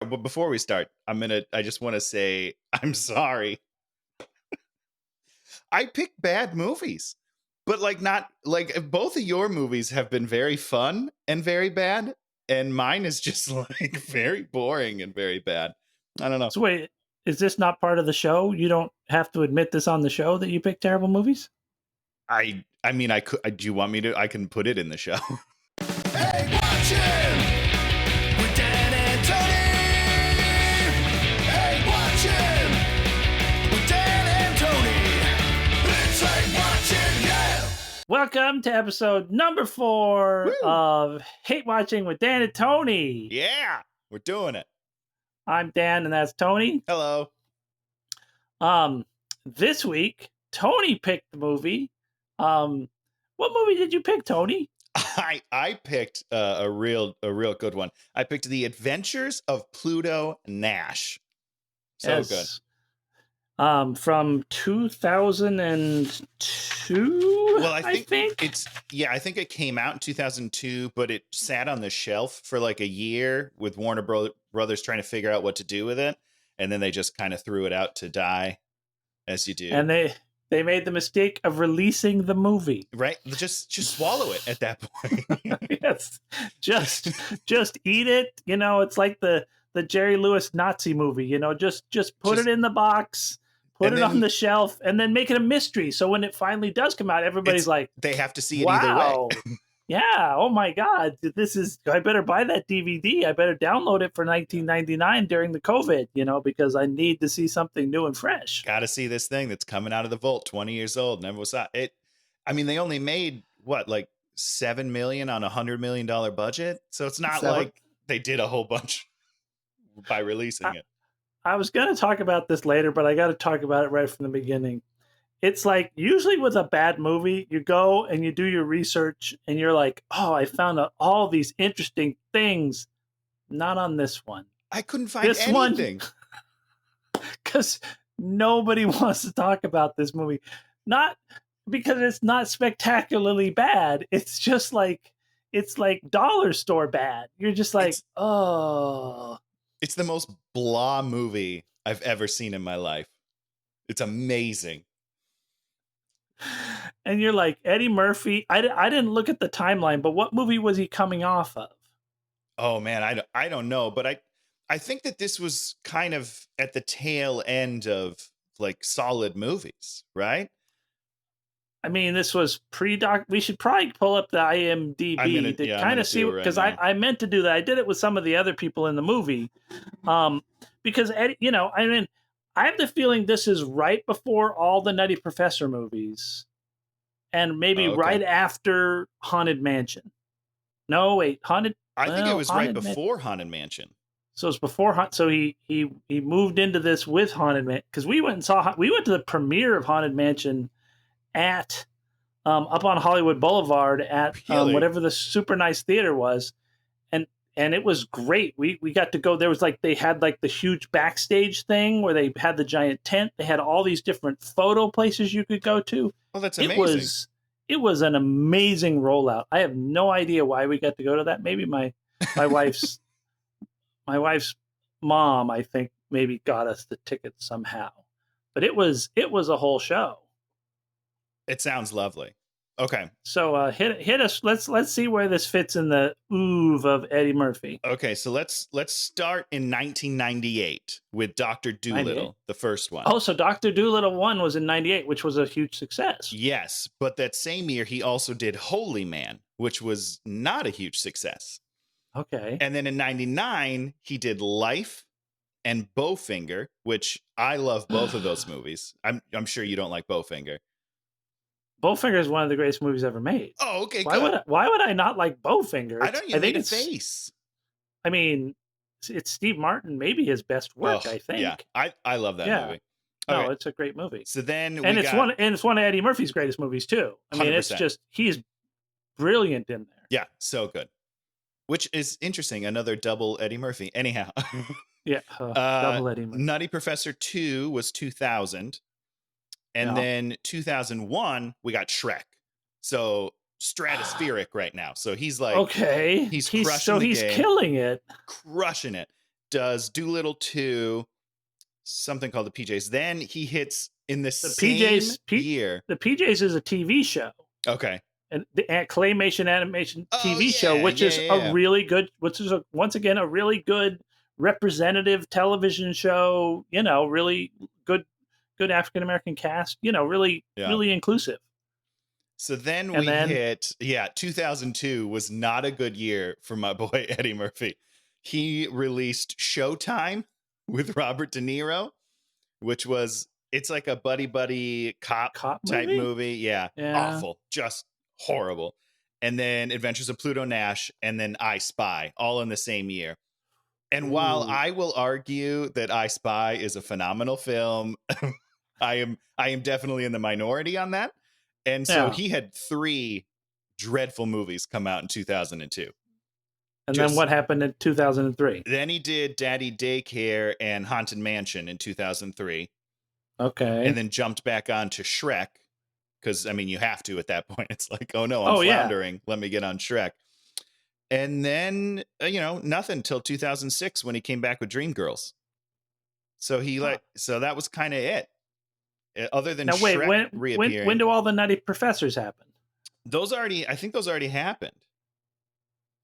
but before we start, I just want to say I'm sorry. I pick bad movies, but like not like both of your movies have been very fun and very bad, and mine is just like very boring and very bad. I don't know. So wait, is this not part of the show? You don't have to admit this on the show that you pick terrible movies? I mean, I could. Do you want me to? I can put it in the show. Hey, watching with Dan and Tony. Hey, watching with Dan and Tony. It's like watching, yeah. Welcome to episode number 4 Woo! of Hate Watching with Dan and Tony. Yeah, we're doing it. I'm Dan and that's Tony. Hello. This week, Tony picked the movie. What movie did you pick, Tony? I picked a real good one. I picked The Adventures of Pluto Nash. So good. From 2002. Well, I think I think it came out in 2002, but it sat on the shelf for like a year with Warner Brothers trying to figure out what to do with it, and then they just kind of threw it out to die, as you do. And they made the mistake of releasing the movie. Right? Just swallow it at that point. Yes. Just eat it. You know, it's like the Jerry Lewis Nazi movie, you know, just put it in the box, put it on the shelf, and then make it a mystery. So when it finally does come out, everybody's like, they have to see it either way. Yeah. Oh my God. I better buy that DVD. I better download it for $19.99 during the COVID, you know, because I need to see something new and fresh. Got to see this thing that's coming out of the vault, 20 years old. Never saw it. I mean, they only made like $7 million on $100 million budget. So it's not like they did a whole bunch by releasing it. I was going to talk about this later, but I got to talk about it right from the beginning. It's like usually with a bad movie, you go and you do your research and you're like, oh, I found out all these interesting things. Not on this one. I couldn't find anything. Because nobody wants to talk about this movie. Not because it's not spectacularly bad. It's just like, it's like dollar store bad. You're just like, oh. It's the most blah movie I've ever seen in my life. It's amazing. And you're like, Eddie Murphy. I didn't look at the timeline, but what movie was he coming off of? Oh, man, I don't know. But I think that this was kind of at the tail end of like solid movies, right? I mean, this was pre-doc. We should probably pull up the IMDb to kind of see, because I meant to do that. I did it with some of the other people in the movie. Because, you know, I mean, I have the feeling this is right before all the Nutty Professor movies and maybe right after Haunted Mansion. No, wait, I think it was right before Haunted Mansion. So it's before. So he moved into this with Haunted Mansion, because we went to the premiere of Haunted Mansion at up on Hollywood Boulevard at whatever the super nice theater was, and it was great. We got to go. There was like, they had like the huge backstage thing where they had the giant tent. They had all these different photo places you could go to. Oh, that's amazing. It was an amazing rollout. I have no idea why we got to go to that. Maybe my wife's mom, I think, maybe got us the tickets somehow. But it was a whole show. It sounds lovely. Okay. So hit us. Let's see where this fits in the oeuvre of Eddie Murphy. Okay, so let's start in 1998 with Dr. Dolittle, the first one. Oh, so Dr. Dolittle 1 was in 98, which was a huge success. Yes, but that same year he also did Holy Man, which was not a huge success. Okay. And then in 99 he did Life and Bowfinger, which I love both of those movies. I'm sure you don't like Bowfinger. Bowfinger is one of the greatest movies ever made. Oh, okay. Why would I not like Bowfinger? I don't. You made a face. I mean, it's Steve Martin, maybe his best work. I think. Yeah, I love that movie. No, okay. It's a great movie. So then, it's one of Eddie Murphy's greatest movies too. I mean, 100%. it's just, he's brilliant in there. Yeah, so good. Which is interesting. Another double Eddie Murphy. Anyhow. Yeah, double Eddie Murphy. Nutty Professor 2 was 2000. And then 2001, we got Shrek. So stratospheric right now. So he's like, okay, he's crushing the game, killing it, crushing it. does Doolittle 2, something called the PJs. Then he hits in the same year. The PJs is a TV show. Okay. And the claymation animation TV show, which is a really good, once again, a really good representative television show, really good African-American cast, really inclusive. So then we hit, 2002 was not a good year for my boy Eddie Murphy. He released Showtime with Robert De Niro, which it's like a buddy cop type movie. Yeah. Awful. Just horrible. And then Adventures of Pluto Nash, and then I Spy, all in the same year. And while I will argue that I Spy is a phenomenal film, I am definitely in the minority on that. And so he had 3 dreadful movies come out in 2002. And then what happened in 2003? Then he did Daddy Daycare and Haunted Mansion in 2003. Okay. And then jumped back on to Shrek. Because, you have to at that point. It's like, oh no, I'm floundering. Yeah. Let me get on Shrek. And then, nothing till 2006 when he came back with Dreamgirls. So so that was kind of it. Other than Shrek reappearing. When do all the Nutty Professors happen? I think those already happened.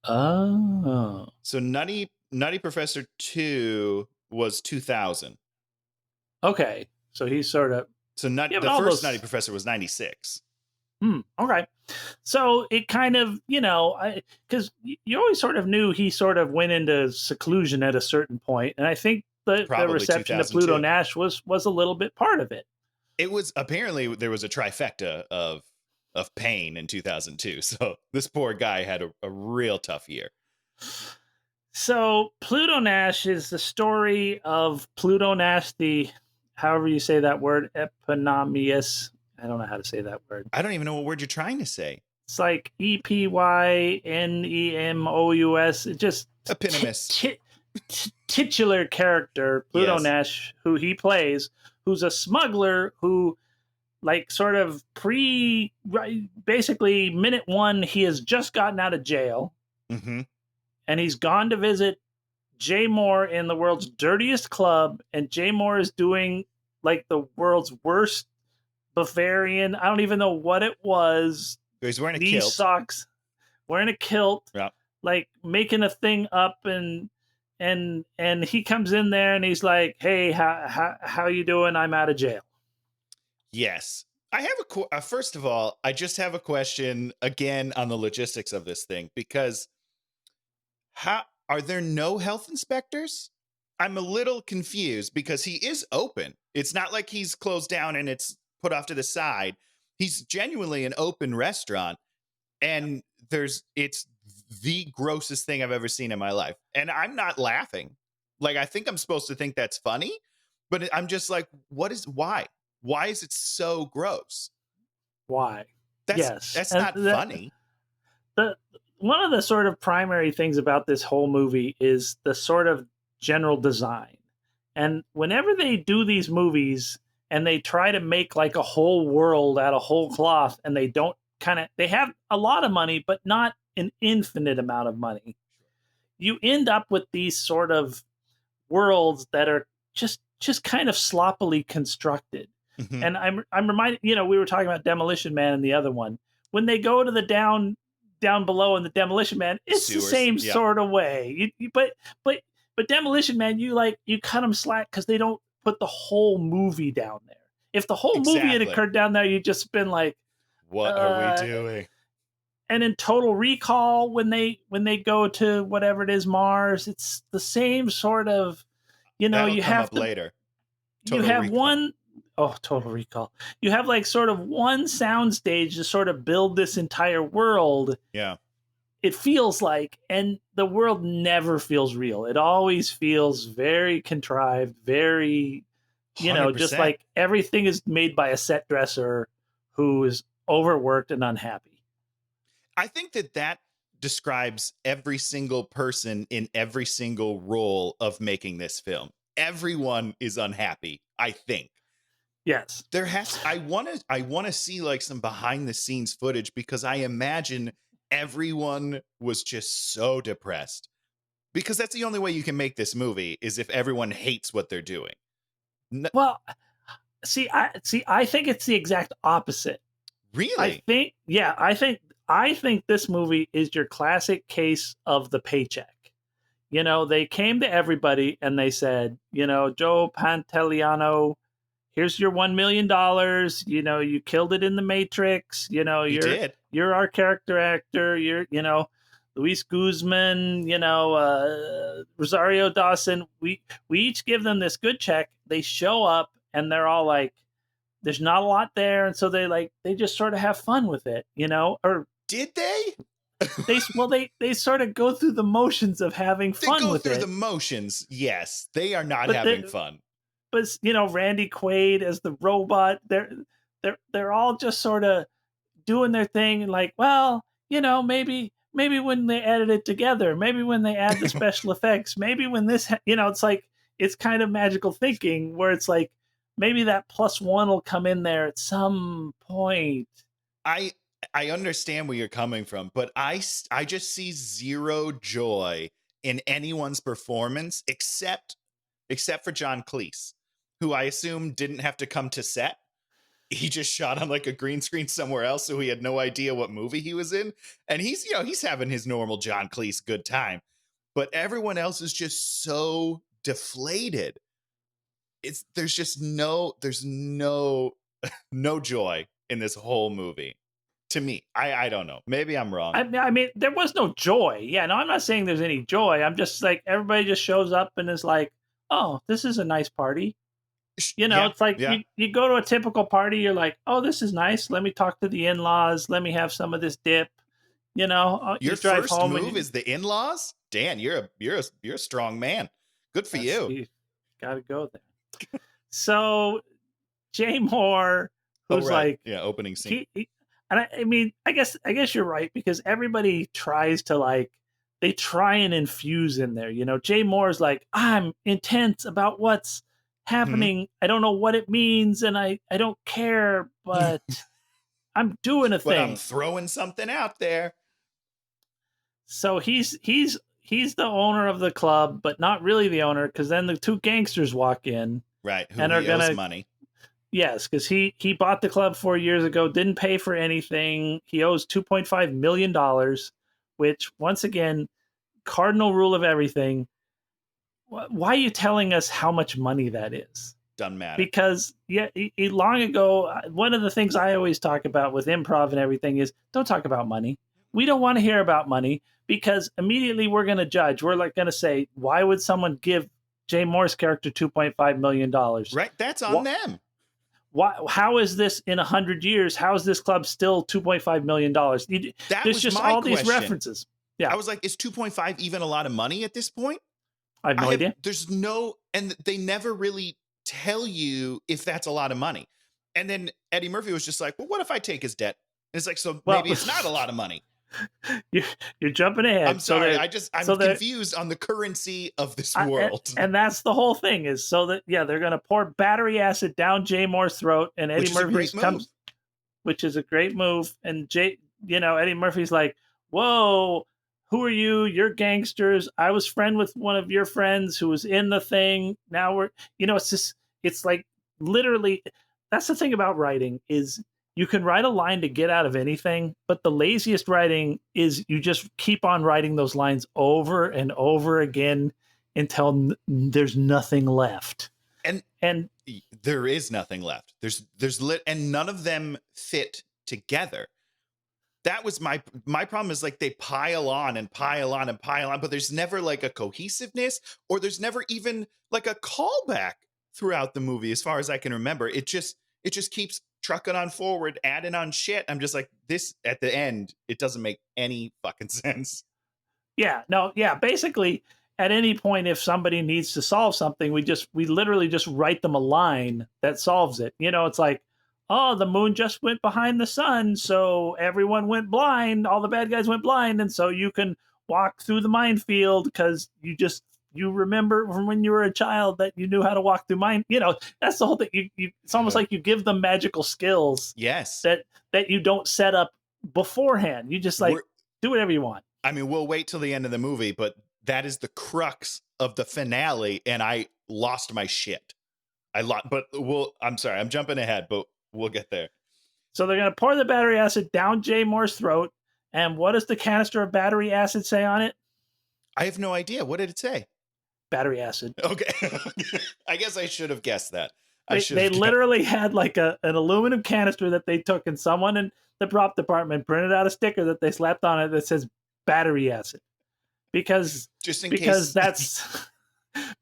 Oh. So Nutty Professor 2 was 2000. Okay. So he's sort of... So the first Nutty Professor was 96. Okay. So it kind of, because you always sort of knew he sort of went into seclusion at a certain point. And I think the reception to Pluto Nash was a little bit part of it. It was, apparently there was a trifecta of pain in 2002. So this poor guy had a real tough year. So Pluto Nash is the story of Pluto Nash, however you say that word, eponymous. I don't know how to say that word. I don't even know what word you're trying to say. It's like EPYNEMOUS. It just eponymous. Titular character, Pluto Nash, who he plays, who's a smuggler who, like, sort of basically minute 1, he has just gotten out of jail. Mm-hmm. And he's gone to visit Jay Moore in the world's dirtiest club, and Jay Moore is doing like the world's worst Bavarian. I don't even know what it was. He's wearing a kilt. Socks, wearing a kilt, like making a thing up, and he comes in there and he's like, "Hey, how you doing? I'm out of jail." Yes. I have first of all, I just have a question again on the logistics of this thing, because are there no health inspectors? I'm a little confused because he is open. It's not like he's closed down and it's put off to the side. He's genuinely an open restaurant, and it's the grossest thing I've ever seen in my life. And I'm not laughing. Like, I think I'm supposed to think that's funny, but I'm just like, why? Why is it so gross? Why? That's not funny. One of the sort of primary things about this whole movie is the sort of general design. And whenever they do these movies and they try to make like a whole world out of whole cloth, and they have a lot of money, but not an infinite amount of money, you end up with these sort of worlds that are just kind of sloppily constructed. Mm-hmm. And I'm reminded, we were talking about Demolition Man and the other one. When they go to the down below in the Demolition Man, it's Sewers, the same sort of way. But Demolition Man, you cut them slack because they don't put the whole movie down there. If the whole movie had occurred down there, you'd just been like, "What are we doing?" And in Total Recall, when they go to whatever it is, Mars, it's the same sort of, That'll you come have up to, later. You have one. Oh, Total Recall. You have like sort of one soundstage to sort of build this entire world. Yeah. It feels like, and the world never feels real. It always feels very contrived, very, 100%. Just like everything is made by a set dresser who is overworked and unhappy. I think that describes every single person in every single role of making this film. Everyone is unhappy, I think. Yes. I want to see like some behind the scenes footage, because I imagine everyone was just so depressed. Because that's the only way you can make this movie is if everyone hates what they're doing. Well, I think it's the exact opposite. Really? I think this movie is your classic case of the paycheck. They came to everybody and they said, Joe Pantoliano, here's your $1 million. You killed it in The Matrix. You're our character actor. You're, Luis Guzman, Rosario Dawson. We each give them this good check. They show up and they're all like, there's not a lot there. And so they just sort of have fun with it, or did they? They sort of go through the motions of having fun with it. They go through the motions. Yes, they are not having fun. But Randy Quaid as the robot, they're all just sort of doing their thing and like, well, maybe when they edit it together, maybe when they add the special effects, maybe when this, it's like, it's kind of magical thinking where it's like, maybe that +1 will come in there at some point. I understand where you're coming from, but I just see zero joy in anyone's performance except for John Cleese, who I assume didn't have to come to set. He just shot on like a green screen somewhere else, so he had no idea what movie he was in. And he's having his normal John Cleese good time. But everyone else is just so deflated. There's no joy in this whole movie. To me, I don't know. Maybe I'm wrong. I mean, there was no joy. Yeah, no, I'm not saying there's any joy. I'm just like, everybody just shows up and is like, oh, this is a nice party. It's like you go to a typical party. You're like, oh, this is nice. Let me talk to the in-laws. Let me have some of this dip. Your drive first home move is the in-laws? Dan, you're a strong man. Good for you. You got to go there. So Jay Moore, who's opening scene. I guess you're right, because everybody tries to they try and infuse in there. Jay Moore's like, I'm intense about what's happening. Mm-hmm. I don't know what it means, and I don't care, but I'm doing a thing. But I'm throwing something out there. So he's the owner of the club, but not really the owner, because then the two gangsters walk in. Right, who owes money. Yes, because he bought the club 4 years ago, didn't pay for anything. He owes $2.5 million, which, once again, cardinal rule of everything. Why are you telling us how much money that is? Doesn't matter. Because, long ago, one of the things I always talk about with improv and everything is, don't talk about money. We don't want to hear about money, because immediately we're going to judge. We're going to say, why would someone give Jay Moore's character $2.5 million? Right, that's on them. How is this in 100 years? How is this club still $2.5 million? There's just all these references. Yeah, I was like, is 2.5 even a lot of money at this point? I have no idea. And they never really tell you if that's a lot of money. And then Eddie Murphy was just like, well, what if I take his debt? And it's like, maybe it's not a lot of money. You're jumping ahead. I'm sorry. I'm confused on the currency of this world. And that's the whole thing, is so that, they're going to pour battery acid down Jay Moore's throat, and Eddie Murphy comes, which is a great move. And Eddie Murphy's like, whoa, who are you? You're gangsters. I was friend with one of your friends who was in the thing. Now we're, it's like, literally, that's the thing about writing is, you can write a line to get out of anything, but the laziest writing is you just keep on writing those lines over and over again until there's nothing left. And there is nothing left. And none of them fit together. That was my problem, is like they pile on and pile on and pile on, but there's never like a cohesiveness, or there's never even like a callback throughout the movie, as far as I can remember. It just keeps trucking on forward, adding on shit. I'm just like, this at the end, it doesn't make any fucking sense. Basically, at any point, if somebody needs to solve something, we literally just write them a line that solves it. It's like, oh, the moon just went behind the sun, so everyone went blind, all the bad guys went blind, and so you can walk through the minefield because you remember from when you were a child that you knew how to walk through mine. That's the whole thing. It's almost like you give them magical skills. Yes. That you don't set up beforehand. You just do whatever you want. I mean, we'll wait till the end of the movie, but that is the crux of the finale, and I lost my shit. But I'm sorry, I'm jumping ahead, but we'll get there. So they're going to pour the battery acid down Jay Moore's throat. And what does the canister of battery acid say on it? I have no idea. What did it say? Battery acid. Okay. I guess I should have guessed that. They literally had like an aluminum canister that they took, and someone in the prop department printed out a sticker that they slapped on it that says battery acid. Because that's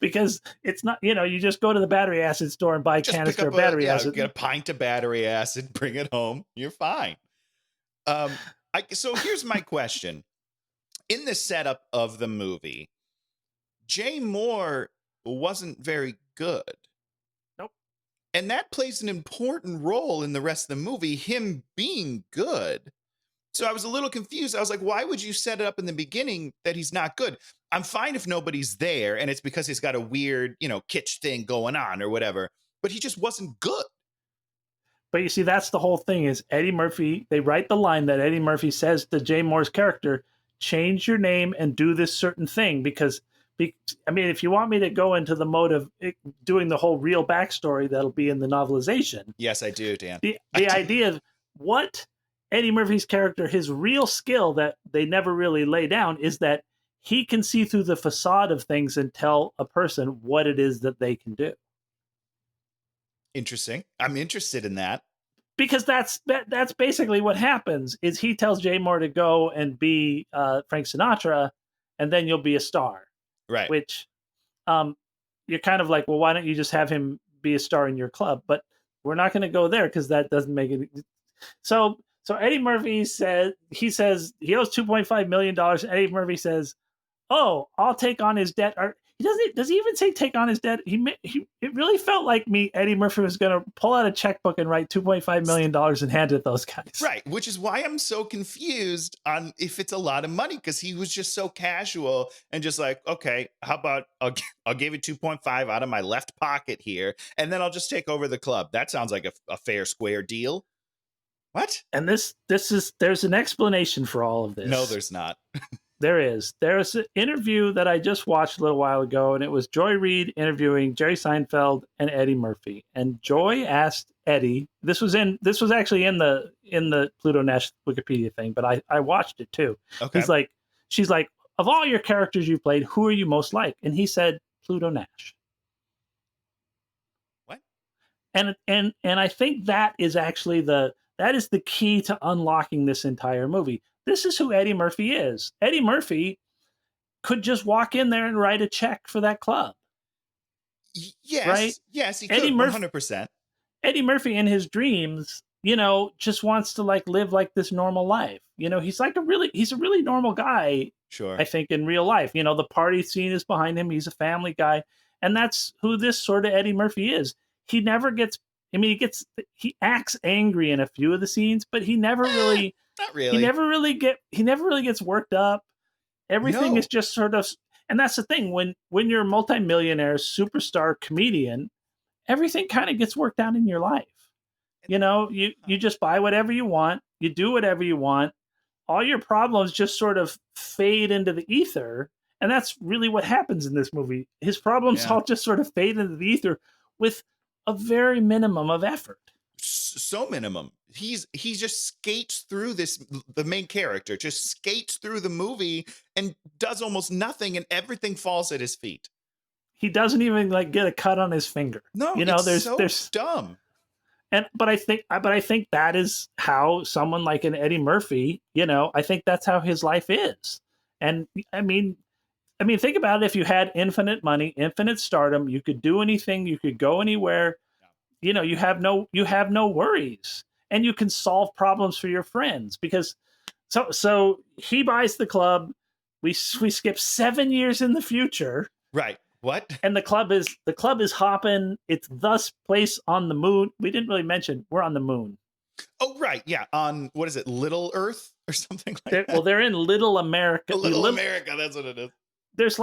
because it's not, you just go to the battery acid store and buy a canister of battery acid. Get a pint of battery acid, bring it home. You're fine. So here's my question. In the setup of the movie, Jay Moore wasn't very good. Nope. And that plays an important role in the rest of the movie, him being good. So I was a little confused. I was like, why would you set it up in the beginning that he's not good? I'm fine if nobody's there and it's because he's got a weird, kitsch thing going on or whatever, but he just wasn't good. But you see, that's the whole thing is Eddie Murphy, they write the line that Eddie Murphy says to Jay Moore's character, change your name and do this certain thing because if you want me to go into the mode of doing the whole real backstory that'll be in the novelization. Yes, I do, Dan. The idea of what Eddie Murphy's character, his real skill that they never really lay down is that he can see through the facade of things and tell a person what it is that they can do. Interesting. I'm interested in that. Because that's basically what happens is he tells Jay Moore to go and be Frank Sinatra and then you'll be a star. Right. Which you're kind of like, well, why don't you just have him be a star in your club? But we're not going to go there because that doesn't make it. So Eddie Murphy says he owes $2.5 million. Eddie Murphy says, "Oh, I'll take on his debt." Or does he even say take on his debt? It really felt like Eddie Murphy was going to pull out a checkbook and write $2.5 million and hand it to those guys. Right, which is why I'm so confused on if it's a lot of money because he was just so casual and just like, okay, how about I'll give you 2.5 out of my left pocket here, and then I'll just take over the club. That sounds like a fair, square deal. What? And there's an explanation for all of this. No, there's not. There is. There's an interview that I just watched a little while ago, and it was Joy Reid interviewing Jerry Seinfeld and Eddie Murphy. And Joy asked Eddie, this was actually in the Pluto Nash Wikipedia thing, but I watched it too. Okay. She's like, of all your characters you played, who are you most like? And he said, Pluto Nash. What? And I think that is actually the key to unlocking this entire movie. This is who Eddie Murphy is. Eddie Murphy could just walk in there and write a check for that club. Yes. Right? Yes, he could, 100%. Eddie Murphy in his dreams, just wants to live like this normal life. He's a really normal guy. Sure. I think in real life, the party scene is behind him. He's a family guy. And that's who this sort of Eddie Murphy is. He never gets, he acts angry in a few of the scenes, but he never really, not really. He never really gets worked up. Everything is just sort of, and that's the thing when you're a multimillionaire superstar comedian, everything kind of gets worked out in your life. You just buy whatever you want, you do whatever you want. All your problems just sort of fade into the ether, and that's really what happens in this movie. His problems all just sort of fade into the ether with a very minimum of effort. So minimum. He just skates through the main character just skates through the movie and does almost nothing, and everything falls at his feet. He doesn't even get a cut on his finger. No, there's dumb. But I think that is how someone like an Eddie Murphy, I think that's how his life is. And I mean, think about it. If you had infinite money, infinite stardom, you could do anything, you could go anywhere. You have no worries, and you can solve problems for your friends because so he buys the club. We skip 7 years in the future. Right. What? And the club is hopping. It's thus place on the moon. We didn't really mention we're on the moon. Oh, right. Yeah. On, what is it? Little Earth or something like that? Well, they're in Little America. Little America. That's what it is. There's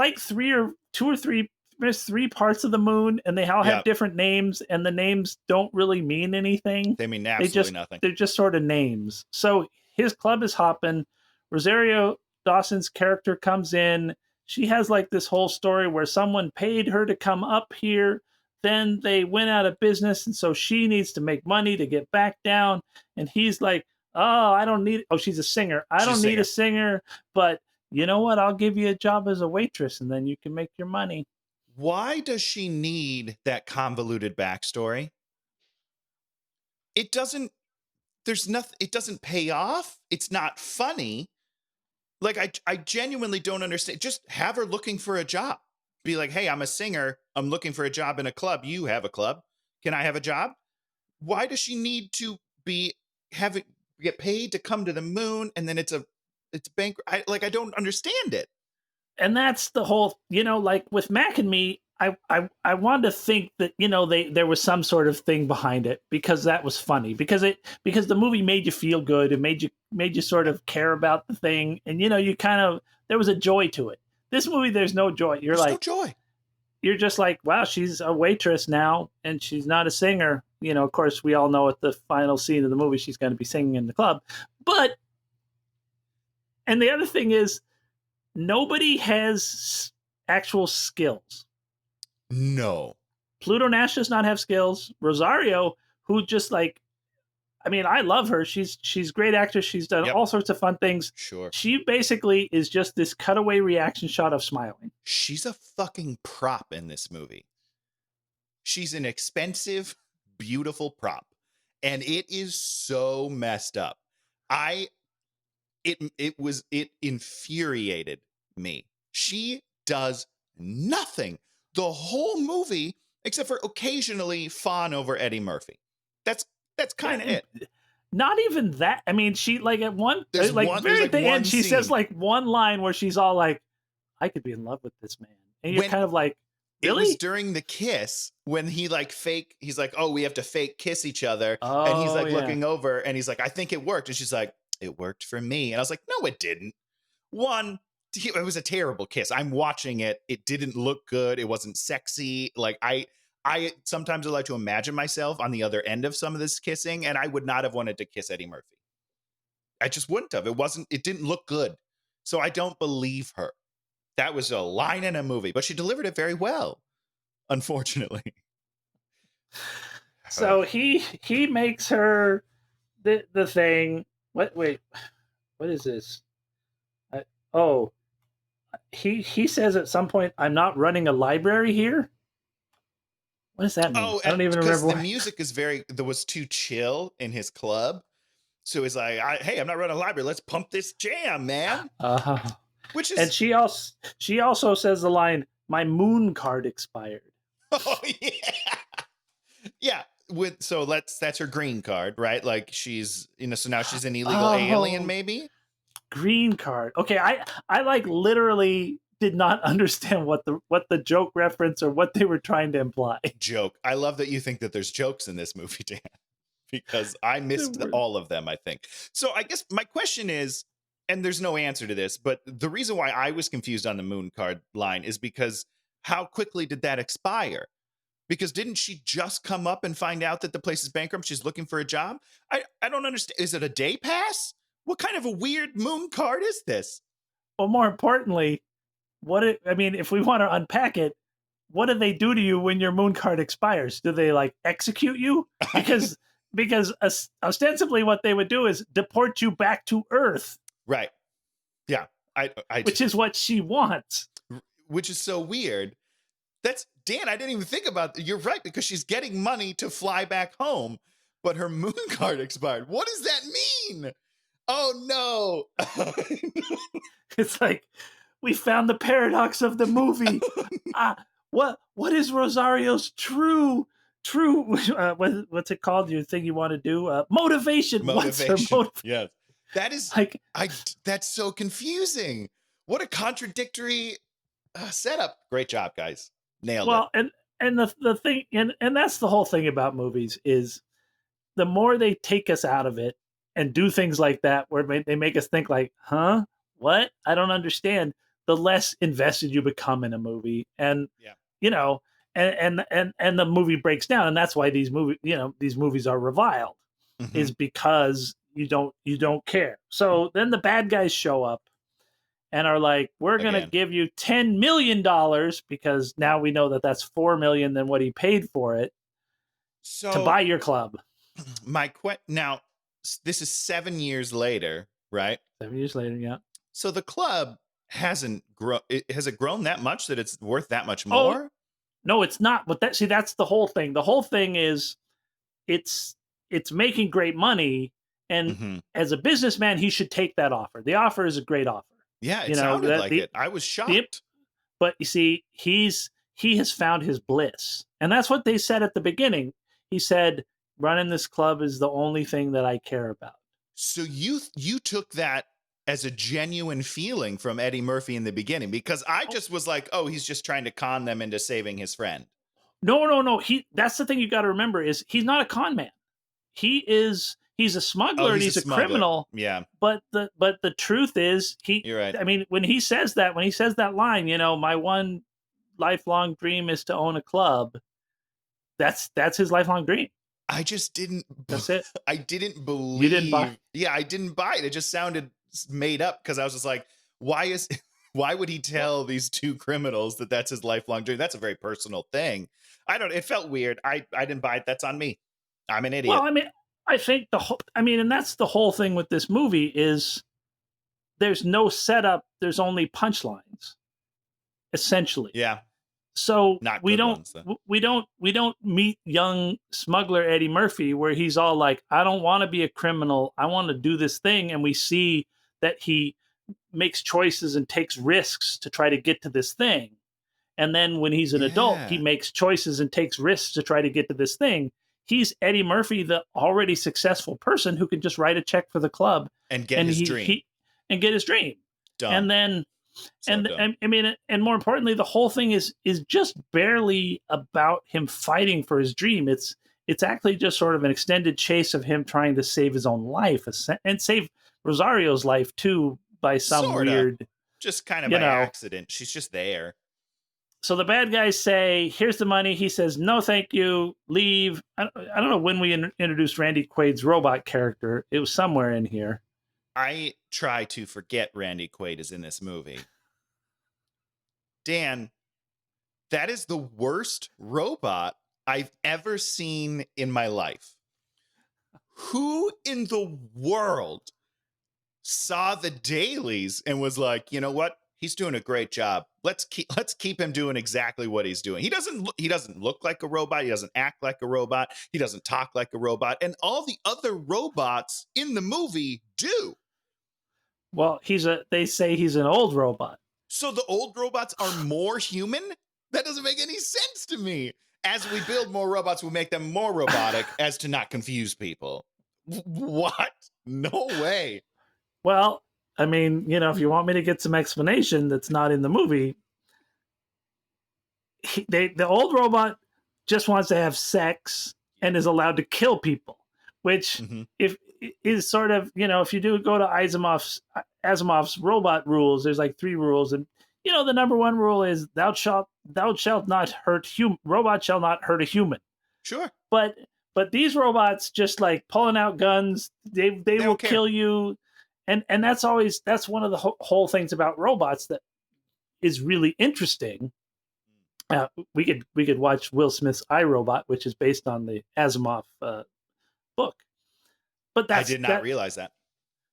there's 3 parts of the moon, and they all have different names, and the names don't really mean anything. They mean absolutely nothing. They're just sort of names. So his club is hopping. Rosario Dawson's character comes in. she has like this whole story where someone paid her to come up here, then they went out of business, and so she needs to make money to get back down. And he's like, oh, I don't need, oh, she's a singer. I don't need a singer, but you know what? I'll give you a job as a waitress and then you can make your money. Why does she need that convoluted backstory? It doesn't, there's nothing, it doesn't pay off. It's not funny. Like, I genuinely don't understand. Just have her looking for a job. Be like, hey, I'm a singer. I'm looking for a job in a club. You have a club. Can I have a job? Why does she need to get paid to come to the moon? And then it's bankrupt. I don't understand it. And that's the whole, like with Mac and Me, I wanted to think that, there was some sort of thing behind it because that was funny because the movie made you feel good. It made you sort of care about the thing. And, you kind of, there was a joy to it. This movie, there's no joy. There's no joy. You're just like, wow, she's a waitress now and she's not a singer. Of course, we all know at the final scene of the movie, she's going to be singing in the club. And the other thing is, nobody has actual skills. No. Pluto Nash does not have skills. Rosario, who just I love her. She's a great actress. She's done all sorts of fun things. Sure. She basically is just this cutaway reaction shot of smiling. She's a fucking prop in this movie. She's an expensive, beautiful prop. And it is so messed up. It infuriated me. She does nothing the whole movie except for occasionally fawn over Eddie Murphy. That's kind of it. Not even that. I mean, she at one at the end, she says one line where she's all like, "I could be in love with this man," and you're kind of like, "Really?" It was during the kiss when he's like, "Oh, we have to fake kiss each other," and he's looking over, and he's like, "I think it worked," and she's like, "It worked for me," and I was like, "No, it didn't." One, it was a terrible kiss. I'm watching it. It didn't look good. It wasn't sexy. I sometimes I like to imagine myself on the other end of some of this kissing, and I would not have wanted to kiss Eddie Murphy. I just wouldn't have. It didn't look good. So I don't believe her. That was a line in a movie, but she delivered it very well, unfortunately. So he makes her the thing. Wait, what is this? He says at some point, "I'm not running a library here." What does that mean? Oh, I don't even remember. The music was too chill in his club. So he's like, "Hey, I'm not running a library. Let's pump this jam, man." Which is, and she also says the line, "My moon card expired." Oh yeah, yeah. That's her green card, right? Like she's so now she's an illegal alien, maybe. Green card. Okay, I literally did not understand what the joke reference or what they were trying to imply. Joke. I love that you think that there's jokes in this movie, Dan, because I missed all of them, I think. So I guess my question is, and there's no answer to this, but the reason why I was confused on the moon card line is because how quickly did that expire? Because didn't she just come up and find out that the place is bankrupt? She's looking for a job. I don't understand. Is it a day pass? What kind of a weird moon card is this? Well, more importantly, if we want to unpack it, what do they do to you when your moon card expires? Do they execute you? Because ostensibly what they would do is deport you back to Earth. Right. Yeah. Which is what she wants. Which is so weird. That's Dan. I didn't even think about that. You're right, because she's getting money to fly back home, but her moon card expired. What does that mean? Oh no. It's like, we found the paradox of the movie. What is Rosario's true what's it called? Your thing you want to do? Motivation. What's her motivation? Yes. That is that's so confusing. What a contradictory setup. Great job, guys. Nailed it. Well, and the thing, and that's the whole thing about movies is the more they take us out of it and do things like that, where they make us think like, huh? What? I don't understand. The less invested you become in a movie. And, and the movie breaks down. And that's why these movies are reviled, is because you don't care. So then the bad guys show up and are like, we're going to give you $10 million because now we know that that's $4 million than what he paid for it to buy your club. Now, this is 7 years later, right? 7 years later, yeah. So the club hasn't grown. Has it grown that much that it's worth that much more? Oh, no, it's not. But that's the whole thing. The whole thing is it's making great money. And as a businessman, he should take that offer. The offer is a great offer. Yeah, it sounded like it. I was shocked. But you see, he has found his bliss. And that's what they said at the beginning. He said, running this club is the only thing that I care about. So you took that as a genuine feeling from Eddie Murphy in the beginning, because I just was like, oh, he's just trying to con them into saving his friend. No. That's the thing you got to remember is he's not a con man. He's a smuggler and he's a criminal. Yeah. But the truth is You're right. I mean, when he says that line, my one lifelong dream is to own a club. That's his lifelong dream. I just didn't. That's it. I didn't believe. You didn't buy? Yeah, I didn't buy it. It just sounded made up because I was just like, why would he tell these two criminals that that's his lifelong dream? That's a very personal thing. It felt weird. I didn't buy it. That's on me. I'm an idiot. Well, I mean, I think and that's the whole thing with this movie is there's no setup. There's only punchlines, essentially. Yeah. So we don't meet young smuggler Eddie Murphy where he's all like, I don't want to be a criminal. I want to do this thing. And we see that he makes choices and takes risks to try to get to this thing. And then when he's an adult, he makes choices and takes risks to try to get to this thing. He's Eddie Murphy, the already successful person who can just write a check for the club and get his dream. And get his dream. Dumb. And then and more importantly, the whole thing is just barely about him fighting for his dream. It's actually just sort of an extended chase of him trying to save his own life and save Rosario's life too by some weird, just kind of by accident. She's just there. So the bad guys say, "Here's the money." He says, "No, thank you. Leave." I don't know when we introduced Randy Quaid's robot character. It was somewhere in here. I try to forget Randy Quaid is in this movie. Dan, that is the worst robot I've ever seen in my life. Who in the world saw the dailies and was like, you know what? He's doing a great job. Let's keep him doing exactly what he's doing. He doesn't look like a robot. He doesn't act like a robot. He doesn't talk like a robot. And all the other robots in the movie do. Well, they say he's an old robot. So the old robots are more human? That doesn't make any sense to me. As we build more robots, we'll make them more robotic as to not confuse people. What? No way. Well, I mean, if you want me to get some explanation that's not in the movie, the old robot just wants to have sex and is allowed to kill people, which if is sort of, if you do go to Asimov's robot rules, there's like 3 rules. And, the number 1 rule is thou shalt not hurt robot shall not hurt a human. Sure. But these robots just like pulling out guns, they will kill you. And that's one of the whole things about robots that is really interesting. We could watch Will Smith's iRobot, which is based on the Asimov book. But I did not realize that.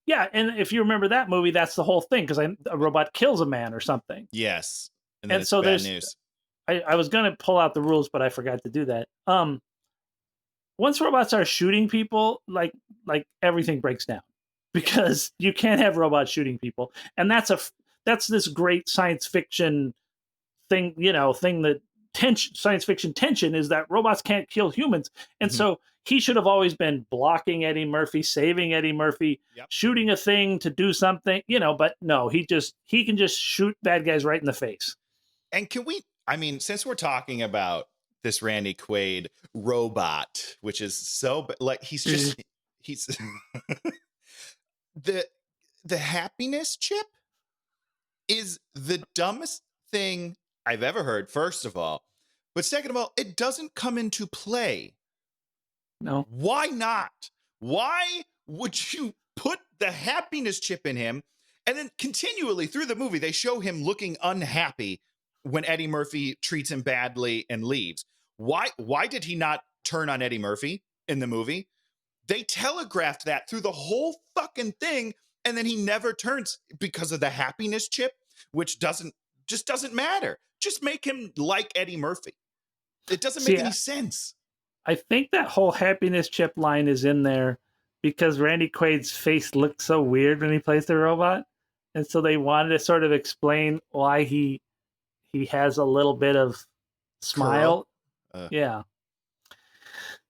Yeah, and if you remember that movie, that's the whole thing because a robot kills a man or something. Yes, and so there's news. I was going to pull out the rules, but I forgot to do that. Once robots are shooting people, like everything breaks down because you can't have robots shooting people, and that's this great science fiction thing. That science fiction tension is that robots can't kill humans, and so he should have always been blocking Eddie Murphy, saving Eddie Murphy, shooting a thing to do something, but no, he can just shoot bad guys right in the face. And since we're talking about this Randy Quaid robot, which is so like, he's the happiness chip is the dumbest thing I've ever heard, first of all. But second of all, it doesn't come into play. No. Why not? Why would you put the happiness chip in him And then continually through the movie, they show him looking unhappy when Eddie Murphy treats him badly and leaves. Why did he not turn on Eddie Murphy in the movie? They telegraphed that through the whole fucking thing, and then he never turns because of the happiness chip, which doesn't matter. Just make him like Eddie Murphy. It doesn't make any sense. I think that whole happiness chip line is in there because Randy Quaid's face looks so weird when he plays the robot. And so they wanted to sort of explain why he has a little bit of smile. Yeah.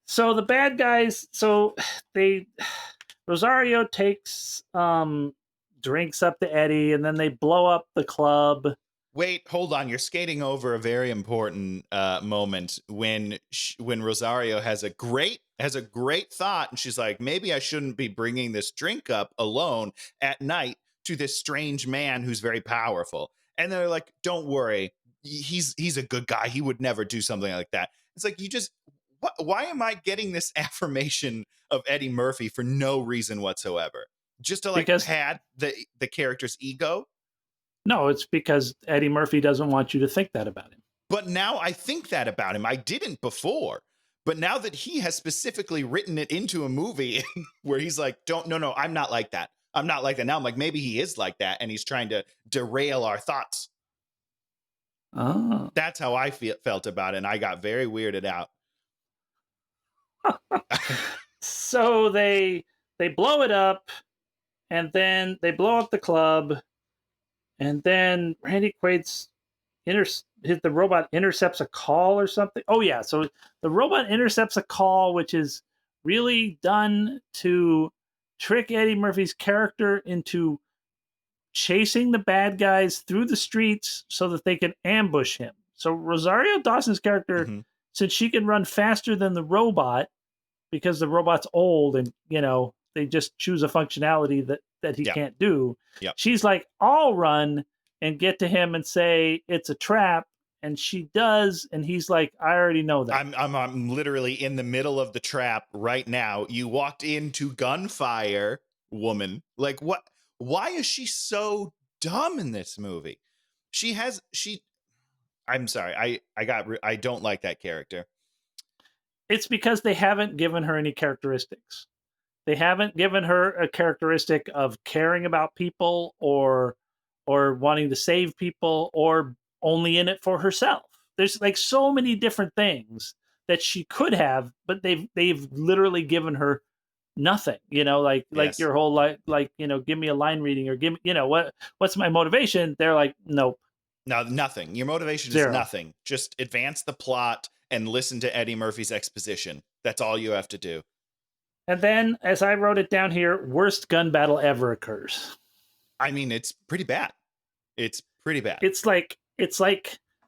So the bad guys, Rosario takes drinks up to Eddie, and then they blow up the club. Wait, hold on. You're skating over a very important moment when Rosario has a great thought, and she's like, maybe I shouldn't be bringing this drink up alone at night to this strange man who's very powerful. And they're like, don't worry, he's a good guy. He would never do something like that. It's like, why am I getting this affirmation of Eddie Murphy for no reason whatsoever? Just to pad the character's ego? No, it's because Eddie Murphy doesn't want you to think that about him. But now I think that about him. I didn't before. But now that he has specifically written it into a movie where he's like, no, I'm not like that. I'm not like that. Now I'm like, maybe he is like that, and he's trying to derail our thoughts. Oh. That's how I felt about it, and I got very weirded out. So they blow it up, and then they blow up the club, and then Randy Quaid's the robot intercepts a call or something. Oh yeah, so the robot intercepts a call, which is really done to trick Eddie Murphy's character into chasing the bad guys through the streets so that they can ambush him. So Rosario Dawson's character, since she can run faster than the robot because the robot's old and, they just choose a functionality that he can't do. Yep. She's like, I'll run and get to him and say it's a trap. And she does. And he's like, I already know that. I'm literally in the middle of the trap right now. You walked into gunfire, woman. Like, what? Why is she so dumb in this movie? I'm sorry. I don't like that character. It's because they haven't given her any characteristics. They haven't given her a characteristic of caring about people or wanting to save people or only in it for herself. There's like so many different things that she could have, but they've literally given her nothing, like your whole life, give me a line reading or give me, what's my motivation? They're like, nope. No, nothing. Your motivation Zero. is nothing. Just advance the plot and listen to Eddie Murphy's exposition. That's all you have to do. And then, as I wrote it down here, worst gun battle ever occurs. I mean, it's pretty bad. It's pretty bad. It's like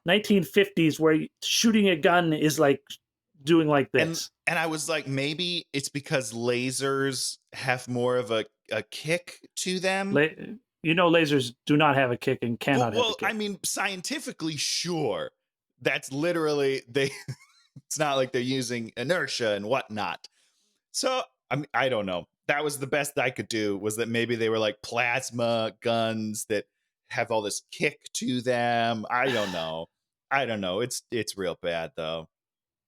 1950s where shooting a gun is like doing like this. And I was like, maybe it's because lasers have more of a kick to them. Lasers do not have a kick and cannot have a kick. I mean, scientifically, sure. That's literally it's not like they're using inertia and whatnot. So I don't know. That was the best I could do, was that maybe they were like plasma guns that have all this kick to them. I don't know. It's real bad though.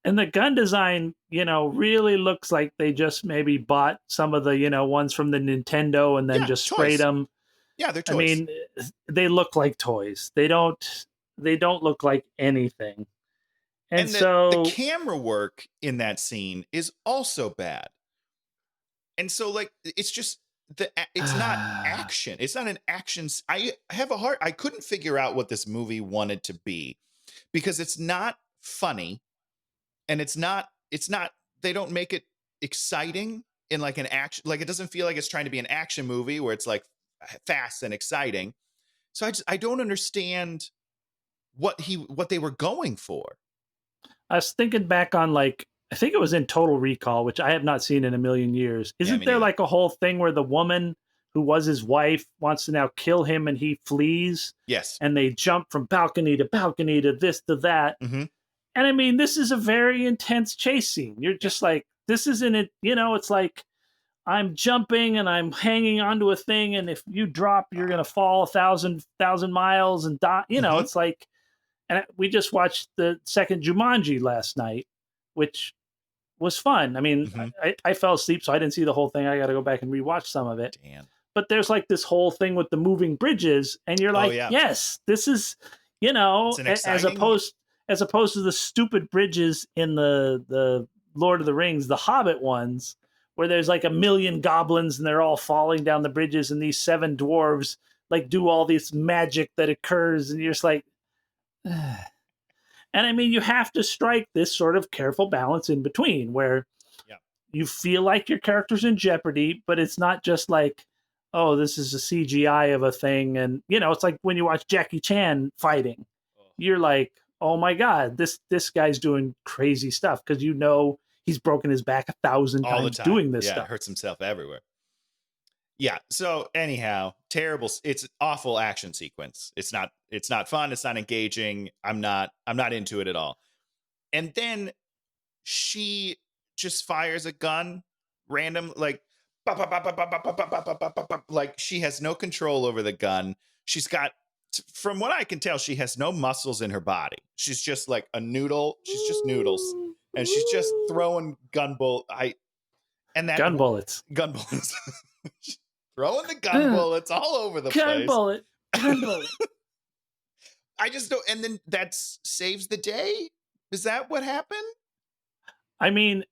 And the gun design, really looks like they just maybe bought some of the, ones from the Nintendo and then just sprayed them. Yeah, they're toys. I mean, they look like toys. They don't look like anything. And so the camera work in that scene is also bad. And so like, it's just it's not action. It's not an action. I couldn't figure out what this movie wanted to be, because it's not funny. And it's not, they don't make it exciting in like an action, like it doesn't feel like it's trying to be an action movie where it's like fast and exciting. So I don't understand what they were going for. I was thinking back on I think it was in Total Recall, which I have not seen in a million years. Isn't there like a whole thing where the woman who was his wife wants to now kill him and he flees? Yes. And they jump from balcony to this to that. Mm-hmm. And I mean, this is a very intense chase scene. You're just like, this isn't it. It's like I'm jumping and I'm hanging onto a thing, and if you drop, you're gonna fall 1,000 miles and die. It's like, and we just watched the second Jumanji last night, which was fun. I mean, I fell asleep, so I didn't see the whole thing. I got to go back and rewatch some of it. Damn. But there's like this whole thing with the moving bridges, and you're like, yes, this is, as opposed to the stupid bridges in the Lord of the Rings, the Hobbit ones, where there's like a million goblins and they're all falling down the bridges, and these 7 dwarves like do all this magic that occurs, and you're just like, ugh. And I mean, you have to strike this sort of careful balance in between where you feel like your character's in jeopardy, but it's not just like, oh, this is a CGI of a thing. And, it's like when you watch Jackie Chan fighting, you're like, oh my God, this guy's doing crazy stuff, because he's broken his back 1,000 times doing this stuff. Hurts himself everywhere. Yeah. So anyhow, terrible. It's awful action sequence. It's not fun. It's not engaging. I'm not into it at all. And then she just fires a gun random, like, like she has no control over the gun. She's got, from what I can tell, she has no muscles in her body. She's just like a noodle. She's just noodles. And she's just throwing gun bullets. Gun bullets. Throwing the gun bullets all over the place. Gun bullet. I just don't. And then that saves the day. Is that what happened? I mean,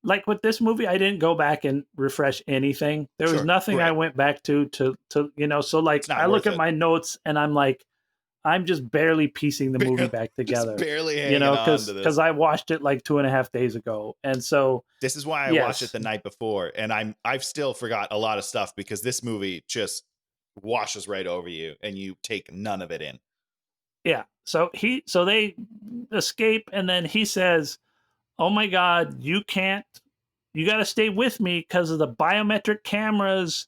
like with this movie, I didn't go back and refresh anything. There was nothing I went back to, so like I look at my notes and I'm like, I'm just barely piecing the movie back together. Barely hanging on to this. Because I watched it like 2.5 days ago. And so this is why I watched it the night before. And I've still forgot a lot of stuff because this movie just washes right over you and you take none of it in. Yeah. So they escape, and then he says, oh my God, you got to stay with me because of the biometric cameras.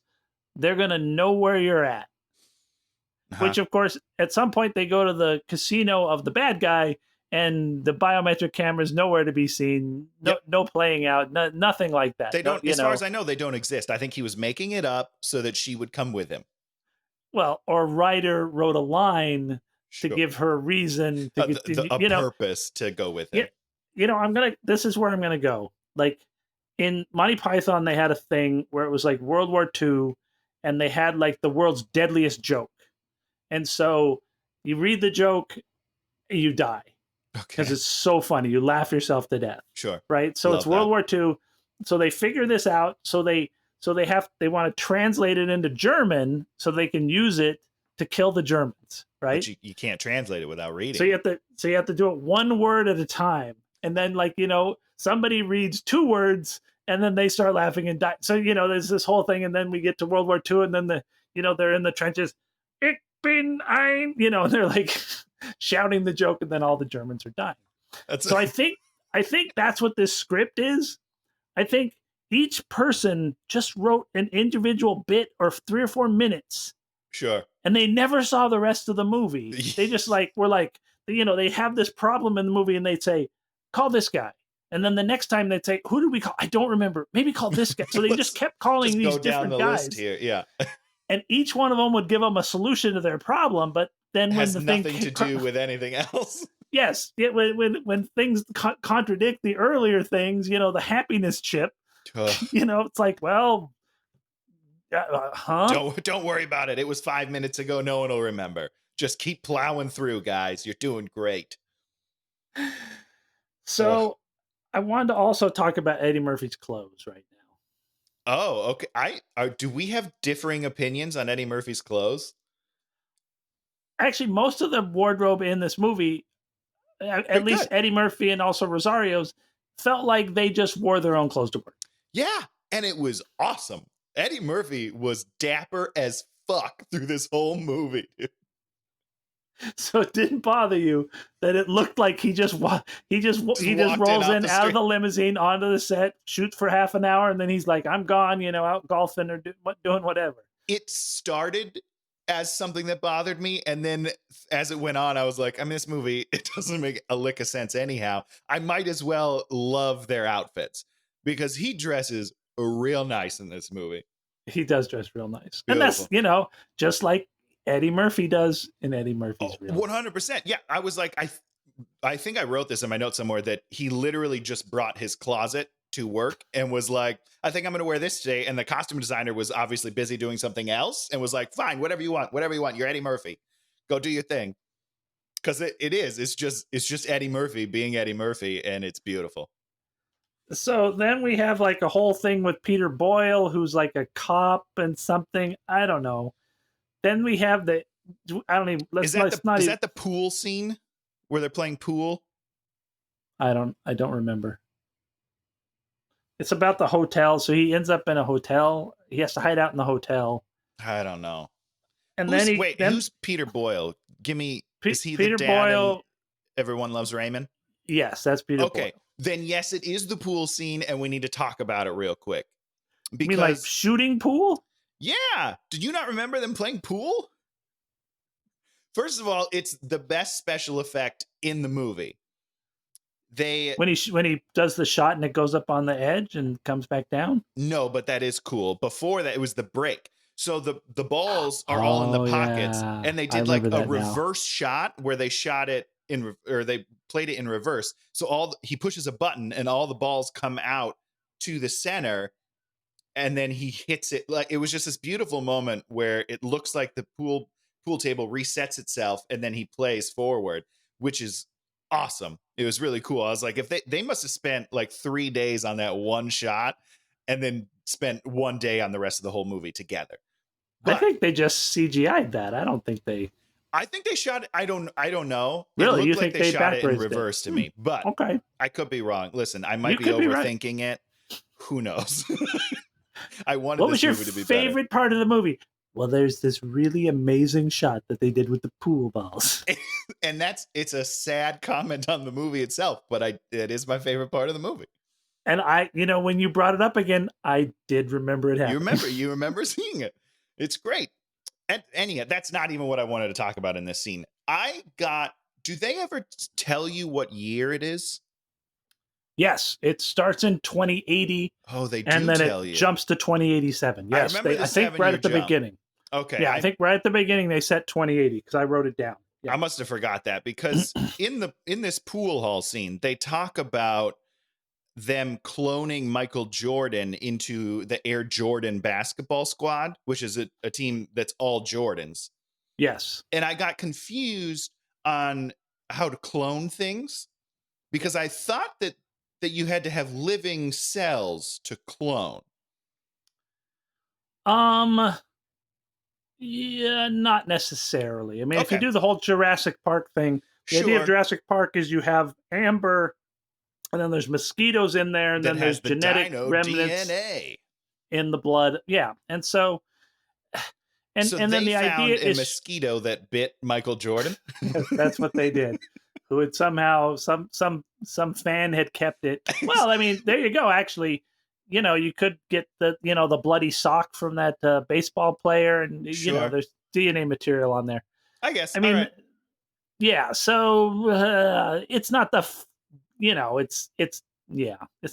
They're going to know where you're at. Which, of course, at some point they go to the casino of the bad guy, and the biometric camera is nowhere to be seen. No playing out, nothing like that. They don't, as far as I know, they don't exist. I think he was making it up so that she would come with him. Well, or writer wrote a line to give her a reason, a purpose to go with him. This is where I'm gonna go. Like in Monty Python, they had a thing where it was like World War II, and they had like the world's deadliest joke. And so you read the joke, you die because it's so funny. You laugh yourself to death. Sure. Right. So it's World War II. So they figure this out. So they want to translate it into German so they can use it to kill the Germans. Right. But you can't translate it without reading. So you have to do it one word at a time. And then somebody reads 2 words and then they start laughing and die. So, there's this whole thing. And then we get to World War II, and then they're in the trenches. They're like shouting the joke, and then all the Germans are dying. I think that's what this script is. I think each person just wrote an individual bit or 3 or 4 minutes. Sure. And they never saw the rest of the movie. They just they have this problem in the movie, and they'd say, call this guy. And then the next time they'd say, who did we call? I don't remember. Maybe call this guy. So they just kept calling these different guys. List here. Yeah. And each one of them would give them a solution to their problem, but then when the thing nothing to do with anything else. Yes, when things contradict the earlier things, the happiness chip, it's like, well, Don't worry about it. It was 5 minutes ago. No one will remember. Just keep plowing through, guys. You're doing great. So, I wanted to also talk about Eddie Murphy's clothes right now. Oh, okay. Do we have differing opinions on Eddie Murphy's clothes? Actually, most of the wardrobe in this movie, at least Eddie Murphy and also Rosario's, felt like they just wore their own clothes to work. Yeah, and it was awesome. Eddie Murphy was dapper as fuck through this whole movie. So it didn't bother you that it looked like he just rolls in out of the limousine onto the set, shoots for half an hour, and then he's like, I'm gone, out golfing or doing whatever. It started as something that bothered me, and then as it went on, I was like, this movie, it doesn't make a lick of sense anyhow. I might as well love their outfits, because he dresses real nice in this movie. He does dress real nice. Beautiful. And that's, you know, just like Eddie Murphy does in Eddie Murphy's Real. 100%. Yeah, I was like, I think I wrote this in my notes somewhere that he literally just brought his closet to work and was like, I think I'm going to wear this today. And the costume designer was obviously busy doing something else and was like, fine, whatever you want. You're Eddie Murphy. Go do your thing. Because it's just Eddie Murphy being Eddie Murphy, and it's beautiful. So then we have like a whole thing with Peter Boyle, who's like a cop and something. I don't know. Then we have is that the pool scene where they're playing pool? I don't remember. It's about the hotel. So he ends up in a hotel. He has to hide out in the hotel. I don't know. And who's Peter Boyle? Give me. Is he Peter the dad Boyle? Everyone Loves Raymond? Yes, that's Peter Boyle. Okay. Then yes, it is the pool scene, and we need to talk about it real quick. Because, you mean like shooting pool? Yeah. Did you not remember them playing pool? First of all, it's the best special effect in the movie. When he does the shot and it goes up on the edge and comes back down? No, but that is cool. Before that, it was the break. So the balls are all in the pockets, and they did like a reverse shot where they shot it they played it in reverse. So he pushes a button and all the balls come out to the center, and then he hits it. Like, it was just this beautiful moment where it looks like the pool table resets itself, and then he plays forward, which is awesome. It was really cool. I was like, if they must have spent like 3 days on that one shot, and then spent 1 day on the rest of the whole movie together. But I think they just CGI'd that. I don't think they. I think they shot it. I don't know. Really, it you looked think like they shot it in reverse to me? But okay, I could be wrong. Listen, I might be overthinking it. Who knows? I wanted. What was your favorite part of the movie? Well, there's this really amazing shot that they did with the pool balls, and it's a sad comment on the movie itself, but it is my favorite part of the movie. And when you brought it up again, I did remember it happening. You remember seeing it. It's great. And anyhow, that's not even what I wanted to talk about in this scene. Do they ever tell you what year it is? Yes, it starts in 2080. Oh, they do and then tell it you. Jumps to 2087. Yes, I think right at the beginning. Okay. Yeah, I think right at the beginning they set 2080 because I wrote it down. Yeah. I must have forgot that because in this pool hall scene, they talk about them cloning Michael Jordan into the Air Jordan basketball squad, which is a team that's all Jordans. Yes. And I got confused on how to clone things because I thought that you had to have living cells to clone. Yeah, not necessarily. I mean, if you do the whole Jurassic Park thing, the idea of Jurassic Park is you have amber, and then there's mosquitoes in there, and then there's genetic remnants DNA in the blood. Yeah, and so, and then the idea is a mosquito that bit Michael Jordan. That's what they did. Who had somehow some fan had kept it. Well, I mean, there you go. Actually, you could get the bloody sock from that baseball player, and there's DNA material on there. I guess. I mean, right. Yeah. So it's not the. It's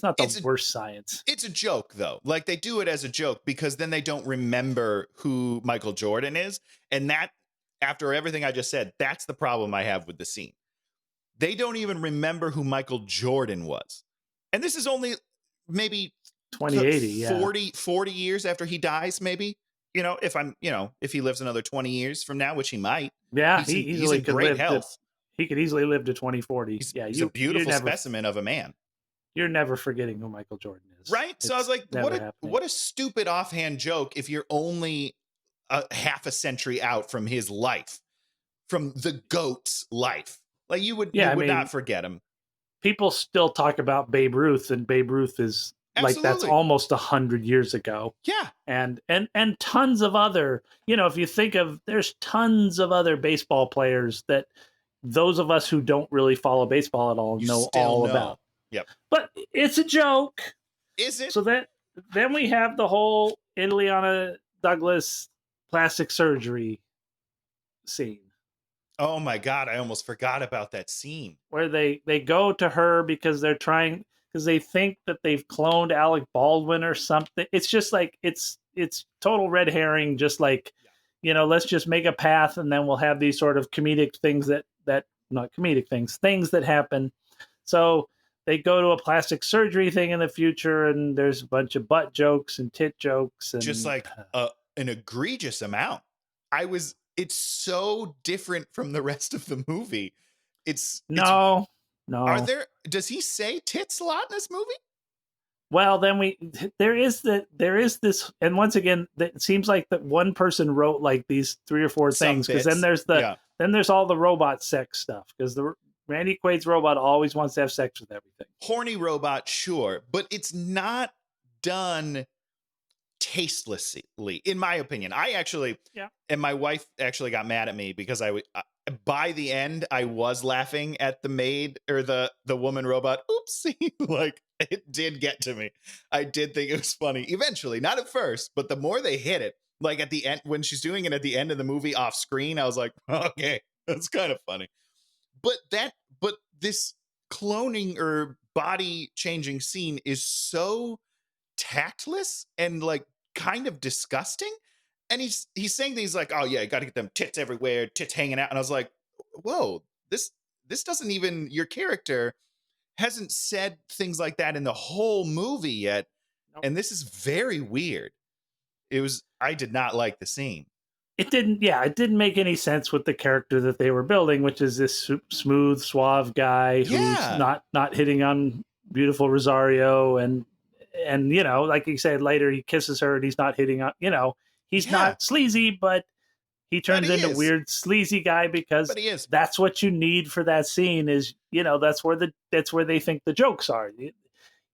not the worst science. It's a joke, though. Like, they do it as a joke because then they don't remember who Michael Jordan is. And that, after everything I just said, that's the problem I have with the scene. They don't even remember who Michael Jordan was. And this is only maybe 2080, 40 years after he dies, maybe. If he lives another 20 years from now, which he might. Yeah, he's in great health. He could easily live to 2040. He's a beautiful specimen of a man. You're never forgetting who Michael Jordan is. Right? So I was like, what a stupid offhand joke if you're only half a century out from his life, from the GOAT's life. Like, you would not forget him. People still talk about Babe Ruth, and Babe Ruth is Absolutely. Like, that's almost 100 years ago. Yeah. And tons of other, if you think of, there's tons of other baseball players that those of us who don't really follow baseball at all know about. Yep. But it's a joke. Is it? So then we have the whole Ileana Douglas plastic surgery scene. Oh my God, I almost forgot about that scene. Where they go to her because they're trying, because they think that they've cloned Alec Baldwin or something. It's just like it's total red herring. Just like, let's just make a path, and then we'll have these sort of comedic things that not comedic things that happen. So they go to a plastic surgery thing in the future, and there's a bunch of butt jokes and tit jokes, and just like an egregious amount. It's so different from the rest of the movie. No. Does he say tits a lot in this movie? Well, then there is this, and once again, it seems like that one person wrote like these 3 or 4 things, because then there's all the robot sex stuff, because the Randy Quaid's robot always wants to have sex with everything. Horny robot, sure, but it's not done tastelessly, in my opinion. And my wife actually got mad at me because by the end I was laughing at the maid or the woman robot. Oopsie. Like, it did get to me. I did think it was funny eventually, not at first, but the more they hit it, like at the end, when she's doing it at the end of the movie off screen, I was like, okay, that's kind of funny. But this cloning or body changing scene is so tactless and like kind of disgusting. And he's saying things like, oh yeah, you got to get them tits everywhere, tits hanging out. And I was like, whoa, this doesn't even, your character hasn't said things like that in the whole movie yet. Nope. And this is very weird. I did not like the scene. It didn't make any sense with the character that they were building, which is this smooth, suave guy who's not hitting on beautiful Rosario, and like you said, later he kisses her and he's not hitting on, he's not sleazy, but he turns into weird sleazy guy because that's what you need for that scene is, that's where they think the jokes are.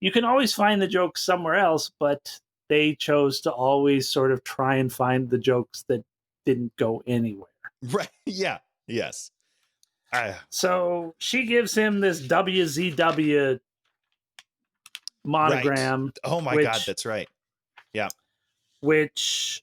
You can always find the jokes somewhere else, but they chose to always sort of try and find the jokes that didn't go anywhere. Right. Yeah. Yes. So she gives him this WZW monogram. Right. Oh my God, that's right. Yeah. Which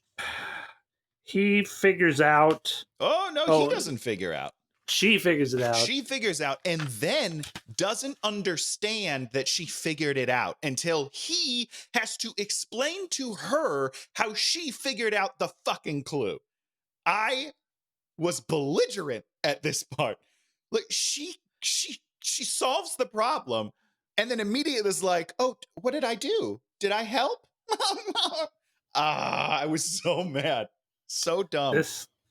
he figures out. Oh no, he doesn't figure out. She figures it out. She figures out and then doesn't understand that she figured it out until he has to explain to her how she figured out the fucking clue. I was belligerent at this part. Like she solves the problem and then immediately is like, "Oh, what did I do? Did I help?" I was so mad, so dumb.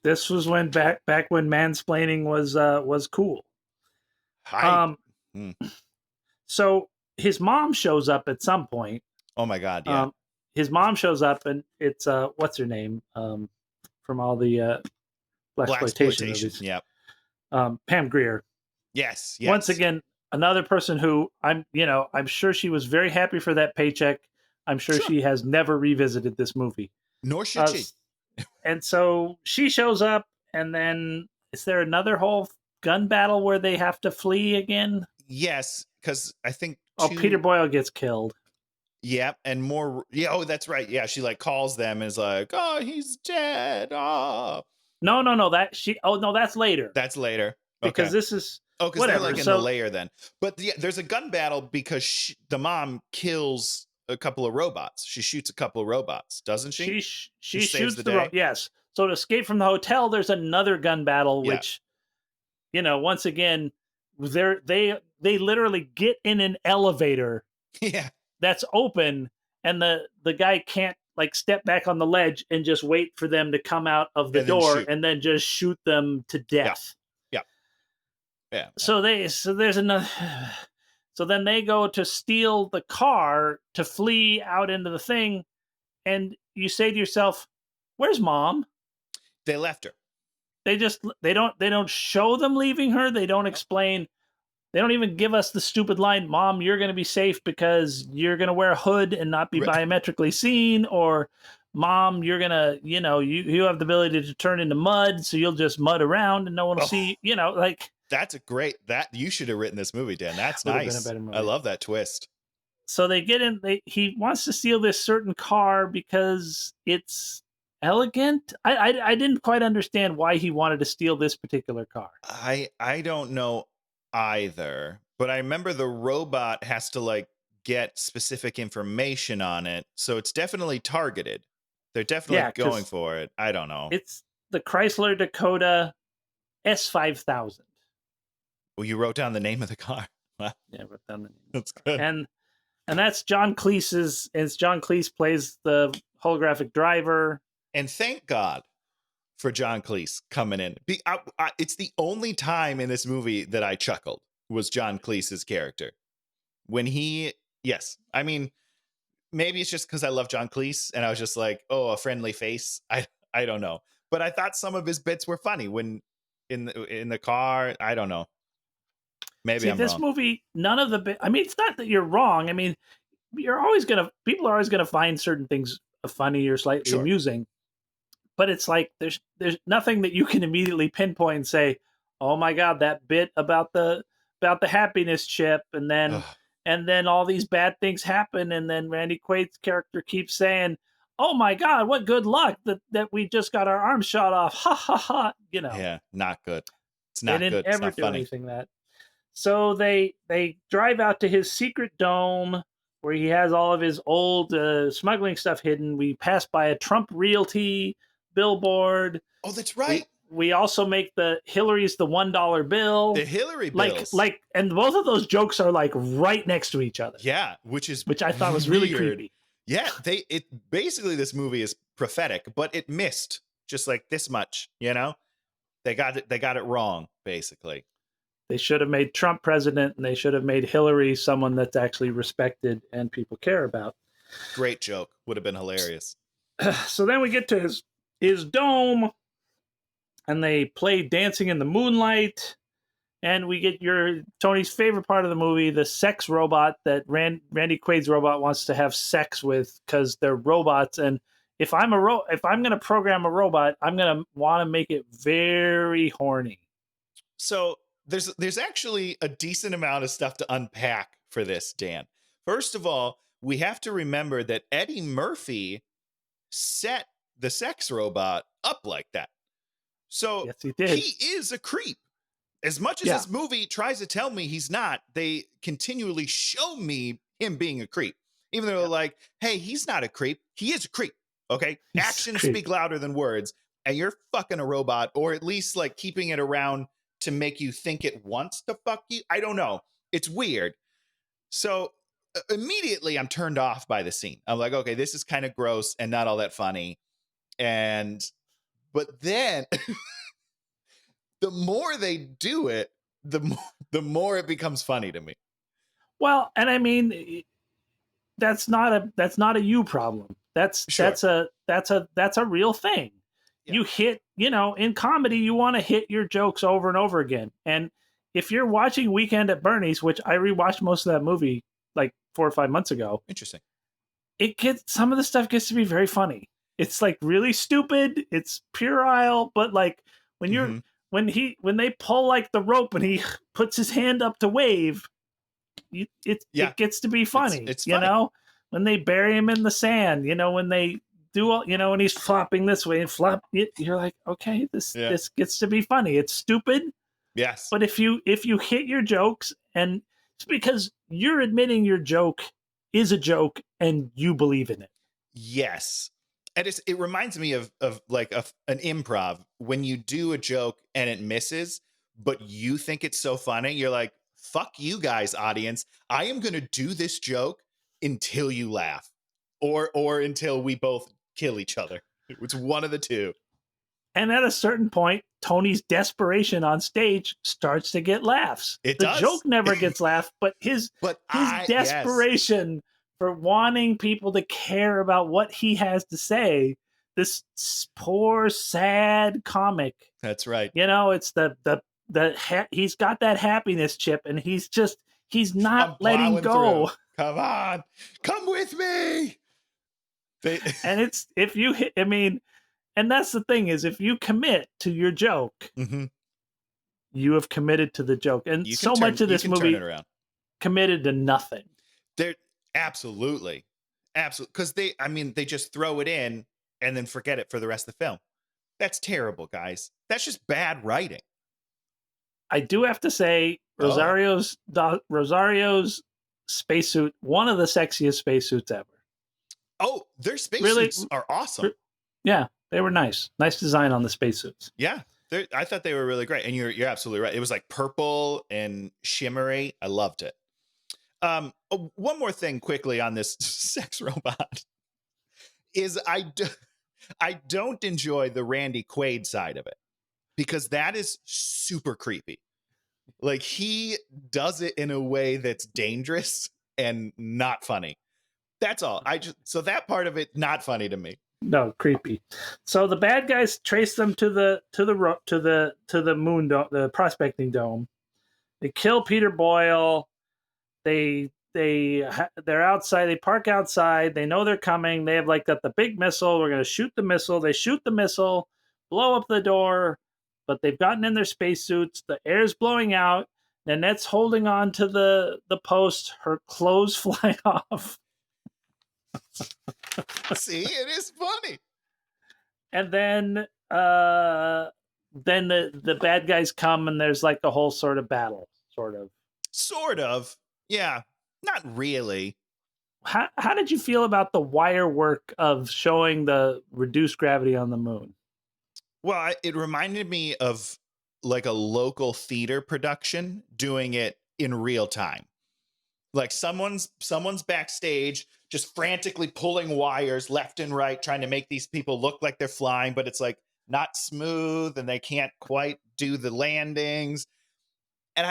This was when back when mansplaining was cool. So his mom shows up at some point. Oh my God! Yeah, his mom shows up and it's what's her name from all the blaxploitation movies. Yep. Pam Grier. Yes. Once again, another person who I'm sure she was very happy for that paycheck. I'm sure she has never revisited this movie. Nor should she. And so she shows up, and then is there another whole gun battle where they have to flee again? Yes, because I think Peter Boyle gets killed. Yeah, and more. Yeah, oh, that's right. Yeah, she like calls them and is like, "Oh, he's dead." Oh. No. That's later. That's later. Because this is because they're like in the layer then. But there's a gun battle because the mom kills a couple of robots. She shoots a couple of robots, doesn't she? She shoots the day. Yes. So to escape from the hotel, there's another gun battle, which, once again, they literally get in an elevator. Yeah. That's open, and the guy can't like step back on the ledge and just wait for them to come out of the door and then just shoot them to death. Yeah. So there's another. So then they go to steal the car to flee out into the thing, and you say to yourself, "Where's Mom?" They left her. They don't show them leaving her. They don't explain. They don't even give us the stupid line, "Mom, you're going to be safe because you're going to wear a hood and not be biometrically seen," or "Mom, you're going to, you have the ability to turn into mud, so you'll just mud around and no one will see, like." That's you should have written this movie, Dan. That's nice. I love that twist. So they get in, he wants to steal this certain car because it's elegant. I didn't quite understand why he wanted to steal this particular car. I don't know either, but I remember the robot has to like get specific information on it. So it's definitely targeted. They're definitely going for it. I don't know. It's the Chrysler Dakota S5000. Well, you wrote down the name of the car. Wow. Yeah, I wrote down the name. That's good. And that's John Cleese's. It's John Cleese plays the holographic driver. And thank God for John Cleese coming in. It's the only time in this movie that I chuckled was John Cleese's character. When yes, I mean, maybe it's just because I love John Cleese and I was just like, oh, a friendly face. I don't know. But I thought some of his bits were funny when in the car. I don't know. Maybe I'm this wrong. Movie, none of the I mean, it's not that you're wrong. I mean, people are always gonna find certain things funny or slightly amusing. But it's like there's nothing that you can immediately pinpoint and say, oh my God, that bit about the happiness chip, and then all these bad things happen, and then Randy Quaid's character keeps saying, oh my God, what good luck that we just got our arms shot off. Ha ha ha. Yeah, not good. It's not good. They didn't ever do anything that. So they drive out to his secret dome where he has all of his old smuggling stuff hidden. We pass by a Trump Realty billboard. Oh, that's right. We also make the Hillary's the $1 bill. The Hillary bills. And both of those jokes are like right next to each other. Yeah, which I thought was really creepy. Yeah, basically this movie is prophetic, but it missed just like this much, They got it wrong, basically. They should have made Trump president, and they should have made Hillary someone that's actually respected and people care about. Great joke. Would have been hilarious. So then we get to his dome, and they play Dancing in the Moonlight, and we get Tony's favorite part of the movie, the sex robot that Randy Quaid's robot wants to have sex with because they're robots. And if I'm going to program a robot, I'm going to want to make it very horny. So there's actually a decent amount of stuff to unpack for this, Dan. First of all, we have to remember that Eddie Murphy set the sex robot up like that. So yes, he did. He is a creep. As much as this movie tries to tell me he's not, they continually show me him being a creep. Even though they're like, hey, he's not a creep. He is a creep. Okay? Actions speak louder than words. And you're fucking a robot, or at least like keeping it around to make you think it wants to fuck you. I don't know. It's weird. So immediately I'm turned off by the scene. I'm like, okay, this is kind of gross and not all that funny. But then the more they do it, the more it becomes funny to me. Well, and I mean, that's not a you problem. That's a real thing. Yeah. You hit, in comedy, you want to hit your jokes over and over again. And if you're watching Weekend at Bernie's, which I rewatched most of that movie like 4 or 5 months ago. Interesting. Some of the stuff gets to be very funny. It's like really stupid. It's puerile, but like when when they pull like the rope and he puts his hand up to wave, it gets to be funny. It's funny. When they bury him in the sand, when they do all, and he's flopping this way and flop, you're like, okay, this gets to be funny. It's stupid. Yes. But if you hit your jokes, and it's because you're admitting your joke is a joke and you believe in it. Yes. And it reminds me of like an improv when you do a joke and it misses, but you think it's so funny. You're like, fuck you guys, audience. I am going to do this joke until you laugh or until we both kill each other. It's one of the two. And at a certain point, Tony's desperation on stage starts to get laughs. The joke never gets laughed, but his desperation for wanting people to care about what he has to say, this poor, sad comic. That's right. It's he's got that happiness chip, and he's not letting go. Through. Come on, come with me. And it's if you hit. I mean, and that's the thing is, if you commit to your joke, you have committed to the joke, and so much of this movie committed to nothing. They're absolutely, because they just throw it in and then forget it for the rest of the film. That's terrible, guys. That's just bad writing. I do have to say, Rosario's spacesuit, one of the sexiest spacesuits ever. Oh, their spacesuits are awesome. Yeah, they were nice. Nice design on the spacesuits. Yeah, I thought they were really great. And you're absolutely right. It was like purple and shimmery. I loved it. One more thing quickly on this sex robot is I don't enjoy the Randy Quaid side of it, because that is super creepy. Like, he does it in a way that's dangerous and not funny. That's all. So that part of it, not funny to me. No, creepy. So the bad guys trace them to the moon, the prospecting dome. They kill Peter Boyle. They're outside. They park outside. They know they're coming. They have got the big missile. We're going to shoot the missile. They shoot the missile, blow up the door, but they've gotten in their spacesuits. The air's blowing out. Nanette's holding on to the post. Her clothes fly off. See, it is funny. And then the bad guys come, and there's a whole sort of battle, sort of. Yeah, not really. How did you feel about the wire work of showing the reduced gravity on the moon? Well, it reminded me of a local theater production doing it in real time. Like someone's backstage just frantically pulling wires left and right, trying to make these people look like they're flying, but it's not smooth and they can't quite do the landings. And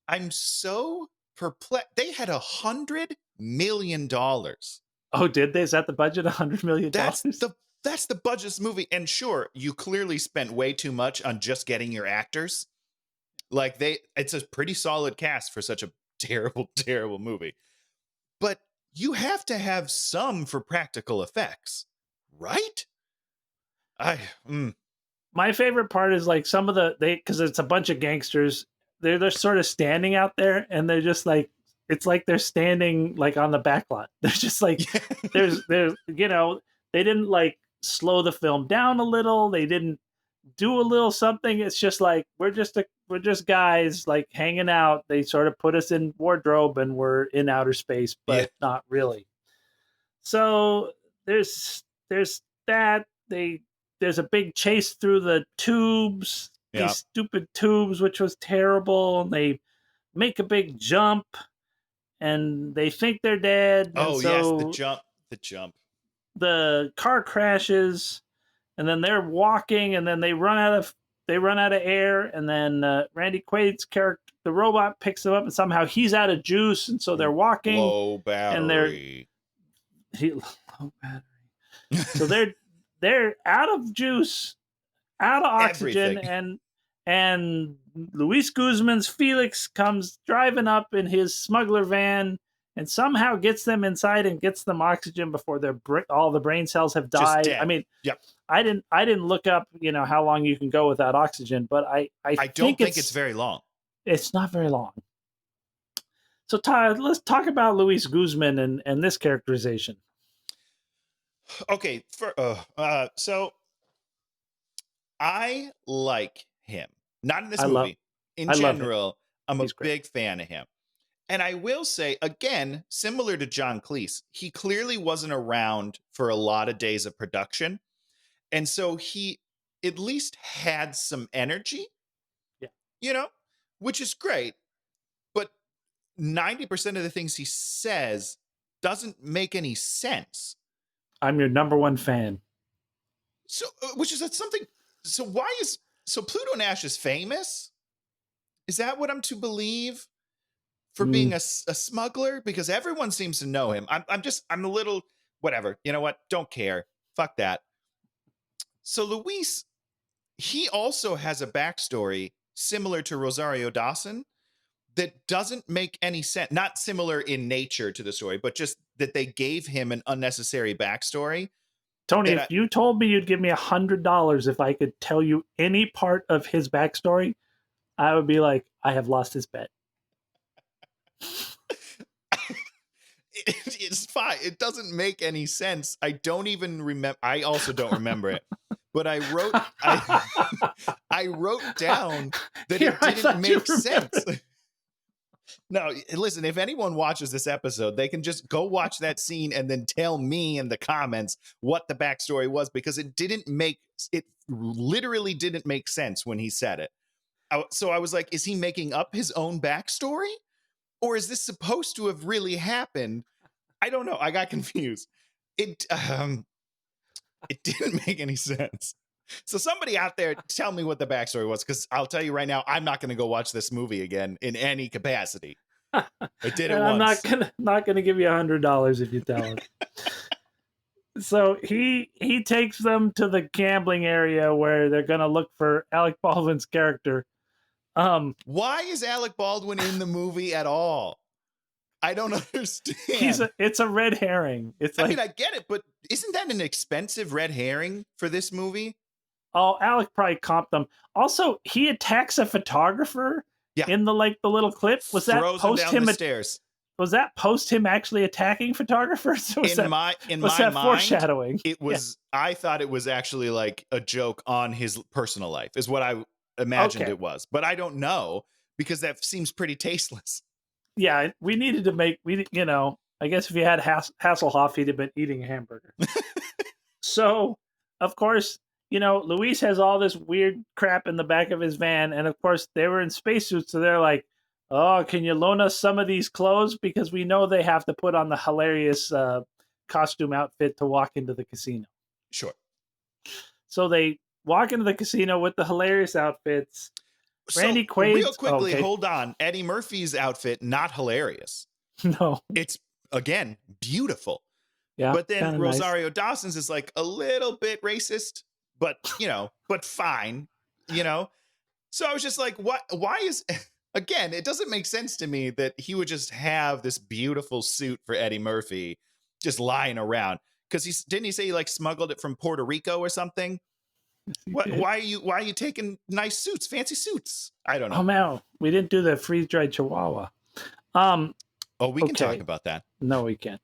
I'm so perplexed. They had $100 million. Oh, did they? Is that the budget? $100 million? That's the budget of this movie. And sure, you clearly spent way too much on just getting your actors. It's a pretty solid cast for such a terrible, terrible movie. But you have to have some for practical effects, right? My favorite part is some of because it's a bunch of gangsters. They're sort of standing out there, and they're just it's like they're standing on the back lot. They're just there's they didn't slow the film down a little. They didn't do a little something. It's just we're just guys hanging out. They sort of put us in wardrobe and we're in outer space, but not really. So there's that. There's a big chase through the tubes, these stupid tubes, which was terrible. And they make a big jump and they think they're dead. Oh, yes, the jump. The car crashes, and then they're walking, and then they run out of air, and then Randy Quaid's character, the robot, picks them up, and somehow he's out of juice, and so they're walking. Low battery. Low battery. So they're out of juice, out of oxygen, Everything. and Luis Guzman's Felix comes driving up in his smuggler van and somehow gets them inside and gets them oxygen before all the brain cells have died. I mean, I didn't look up, how long you can go without oxygen, but I don't think it's very long. It's not very long. So Todd, let's talk about Luis Guzman and this characterization. Okay, so I like him. Not in this movie. In general, I'm a big fan of him. And I will say, again, similar to John Cleese, he clearly wasn't around for a lot of days of production. And so he at least had some energy, which is great. But 90% of the things he says doesn't make any sense. I'm your number one fan. So, so Pluto Nash is famous? Is that what I'm to believe? For being a smuggler? Because everyone seems to know him. I'm a little, whatever. You know what? Don't care. Fuck that. So Luis, he also has a backstory similar to Rosario Dawson that doesn't make any sense. Not similar in nature to the story, but just that they gave him an unnecessary backstory. Tony, if you told me you'd give me $100 if I could tell you any part of his backstory, I would be like, I have lost his bet. It's fine. It doesn't make any sense. I don't even remember. I also don't remember it. But I wrote down that it didn't make sense. No, listen, if anyone watches this episode, they can just go watch that scene and then tell me in the comments what the backstory was, because it literally didn't make sense when he said it. So I was like, is he making up his own backstory? Or is this supposed to have really happened? I don't know. I got confused. It didn't make any sense. So somebody out there, tell me what the backstory was, because I'll tell you right now, I'm not going to go watch this movie again in any capacity. I did it once. I'm not gonna give you $100 if you tell us. So he takes them to the gambling area where they're gonna look for Alec Baldwin's character. Why is Alec Baldwin in the movie at all? I don't understand. It's a red herring. I mean, I get it, but isn't that an expensive red herring for this movie? Oh, Alec probably comped them. Also, he attacks a photographer in the little clip. Was that post him down the stairs? Was that post him actually attacking photographers? In my mind, foreshadowing? It was. Yeah. I thought it was actually like a joke on his personal life, is what I imagined it was. But I don't know, because that seems pretty tasteless. Yeah, we needed to make I guess if you had Hasselhoff, he'd have been eating a hamburger. So, of course, Luis has all this weird crap in the back of his van. And of course, they were in spacesuits. So they're like, oh, can you loan us some of these clothes? Because we know they have to put on the hilarious costume outfit to walk into the casino. Sure. So they walk into the casino with the hilarious outfits. Randy Quaid. Real quickly, hold on. Eddie Murphy's outfit, not hilarious. No. It's, again, beautiful. Yeah. But then Rosario Dawson's is like a little bit racist, but, but fine, So I was just like, why is, again, it doesn't make sense to me that he would just have this beautiful suit for Eddie Murphy just lying around. Because didn't he say he smuggled it from Puerto Rico or something? Why are you taking nice suits, fancy suits? I don't know. Oh man, we didn't do the freeze dried Chihuahua. We can talk about that. No, we can't.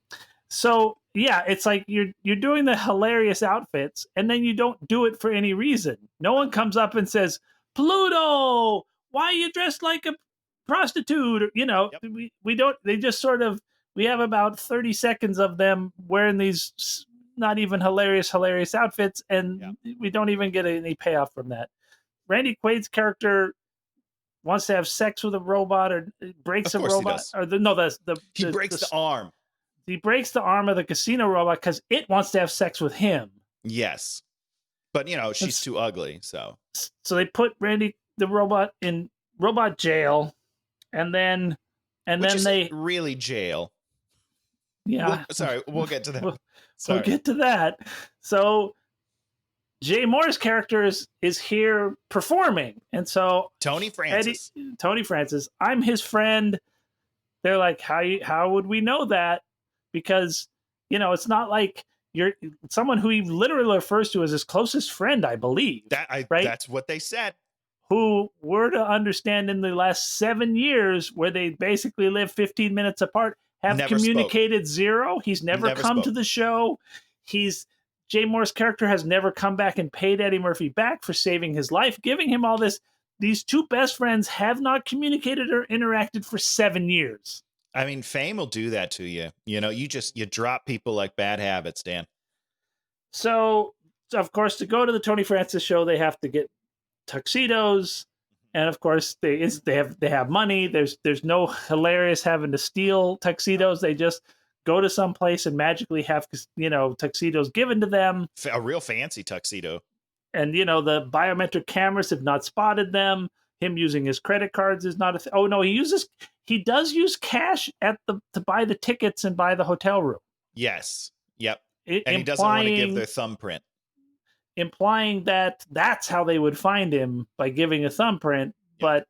So yeah, it's like you're doing the hilarious outfits, and then you don't do it for any reason. No one comes up and says, "Pluto, why are you dressed like a prostitute?" Yep. We don't. They just sort of. We have about 30 seconds of them wearing these not even hilarious outfits, and we don't even get any payoff from that. Randy Quaid's character wants to have sex with a robot, or breaks a robot, he breaks the arm. He breaks the arm of the casino robot because it wants to have sex with him. Yes, but she's too ugly, so they put Randy the robot in robot jail, and then they really jail. Yeah. We'll get to that. We'll get to that. So Jay Moore's character is here performing. And so Tony Francis, I'm his friend. They're like, how would we know that? Because, it's not like you're someone who he literally refers to as his closest friend, I believe. Right? That's what they said. Who were to understand in the last 7 years, where they basically live 15 minutes apart, have never communicated spoke. Zero. He's never come spoke. To the show. Jay Moore's character has never come back and paid Eddie Murphy back for saving his life, giving him all this. These two best friends have not communicated or interacted for 7 years. I mean, fame will do that to you. You drop people like bad habits, Dan. So of course, to go to the Tony Francis show, they have to get tuxedos. And of course, they have money. There's no hilarious having to steal tuxedos. They just go to some place and magically have tuxedos given to them. A real fancy tuxedo. And the biometric cameras have not spotted them. Him using his credit cards is not a thing. Oh no, he does use cash to buy the tickets and buy the hotel room. Yes. Yep. And he doesn't want to give their thumbprint. Implying that that's how they would find him, by giving a thumbprint. Yep.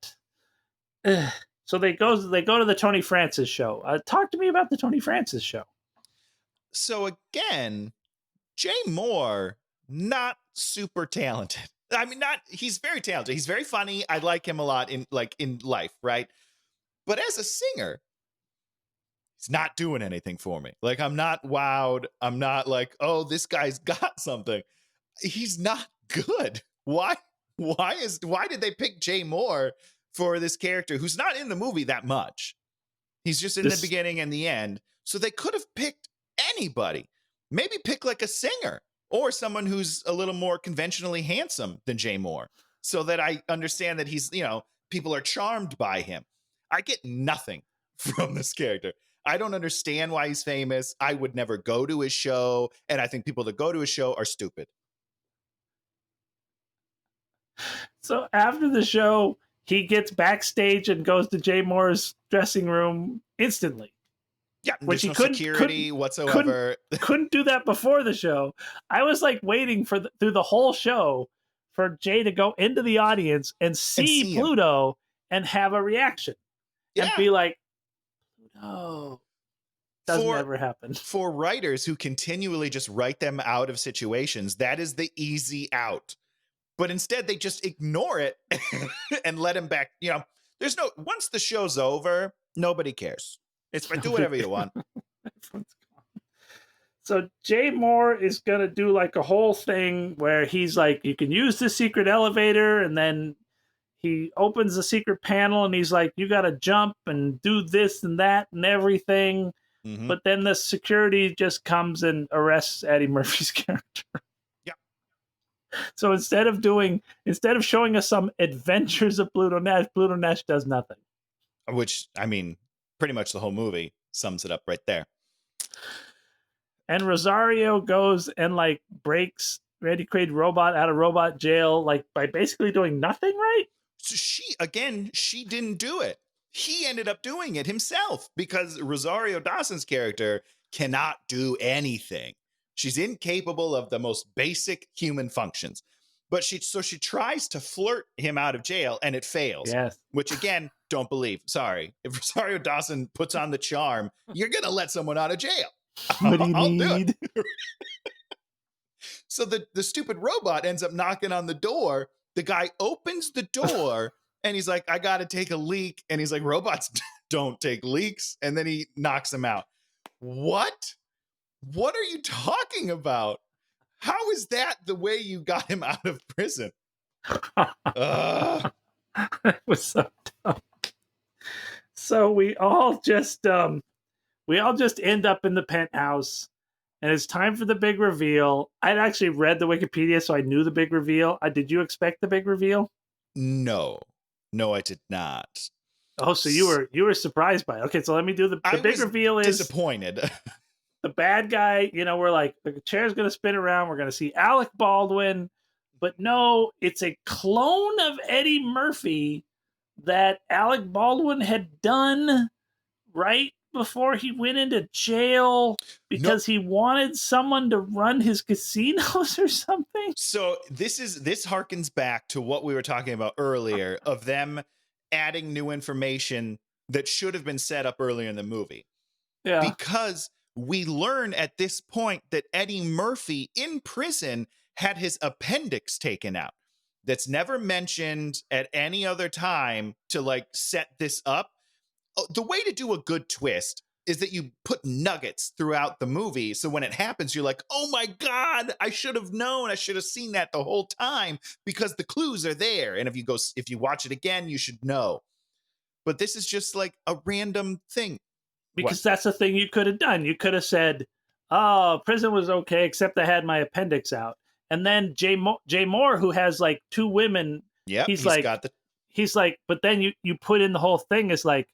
But so they go to the Tony Francis show. Talk to me about the Tony Francis show. So again, Jay Moore, not super talented. I mean, he's very talented. He's very funny. I like him a lot in life, right? But as a singer, he's not doing anything for me. I'm not wowed. I'm not like, oh, this guy's got something. He's not good. Why did they pick Jay Moore for this character who's not in the movie that much? He's just in the beginning and the end. So they could have picked anybody. Maybe pick like a singer or someone who's a little more conventionally handsome than Jay Moore, so that I understand that he's, people are charmed by him. I get nothing from this character. I don't understand why he's famous. I would never go to his show. And I think people that go to his show are stupid. So after the show, he gets backstage and goes to Jay Moore's dressing room instantly. Yeah, which there's no security whatsoever. Couldn't do that before the show. I was like waiting for through the whole show for Jay to go into the audience and see Pluto and have a reaction. Yeah. And be like, Pluto. Doesn't ever happen. For writers who continually just write them out of situations, that is the easy out. But instead, they just ignore it and let him back. There's once the show's over, nobody cares. It's fine. Do whatever you want. So Jay Moore is going to do like a whole thing where he's like, you can use this secret elevator. And then he opens the secret panel and he's like, you got to jump and do this and that and everything. Mm-hmm. But then the security just comes and arrests Eddie Murphy's character. So instead of showing us some Adventures of Pluto Nash does nothing. Which, I mean, pretty much the whole movie sums it up right there. And Rosario goes and like breaks Randy Quaid robot out of robot jail, like by basically doing nothing, right? So she didn't do it. He ended up doing it himself because Rosario Dawson's character cannot do anything. She's incapable of the most basic human functions. But she tries to flirt him out of jail and it fails. Yes. Which again, don't believe. Sorry. If Rosario Dawson puts on the charm, you're going to let someone out of jail. What do you need? So the stupid robot ends up knocking on the door. The guy opens the door and he's like, I got to take a leak. And he's like, robots don't take leaks. And then he knocks him out. What? What are you talking about? How is that the way you got him out of prison? It was so dumb. So we all just end up in the penthouse, and it's time for the big reveal. I'd actually read the Wikipedia, so I knew the big reveal. Did you expect the big reveal? No, I did not. Oh, so you were surprised by it. Okay, so let me do the big reveal. Is disappointed. The bad guy, we're like, the chair's going to spin around. We're going to see Alec Baldwin. But no, it's a clone of Eddie Murphy that Alec Baldwin had done right before he went into jail because he wanted someone to run his casinos or something. So this harkens back to what we were talking about earlier of them adding new information that should have been set up earlier in the movie. Yeah. Because we learn at this point that Eddie Murphy in prison had his appendix taken out. That's never mentioned at any other time to like set this up. The way to do a good twist is that you put nuggets throughout the movie. So when it happens, you're like, oh my God, I should have known. I should have seen that the whole time because the clues are there. And if you watch it again, you should know. But this is just like a random thing. Because that's the thing you could have done. You could have said, oh, prison was okay, except I had my appendix out. And then Jay Moore, who has like two women, he's like, but then you put in the whole thing is like,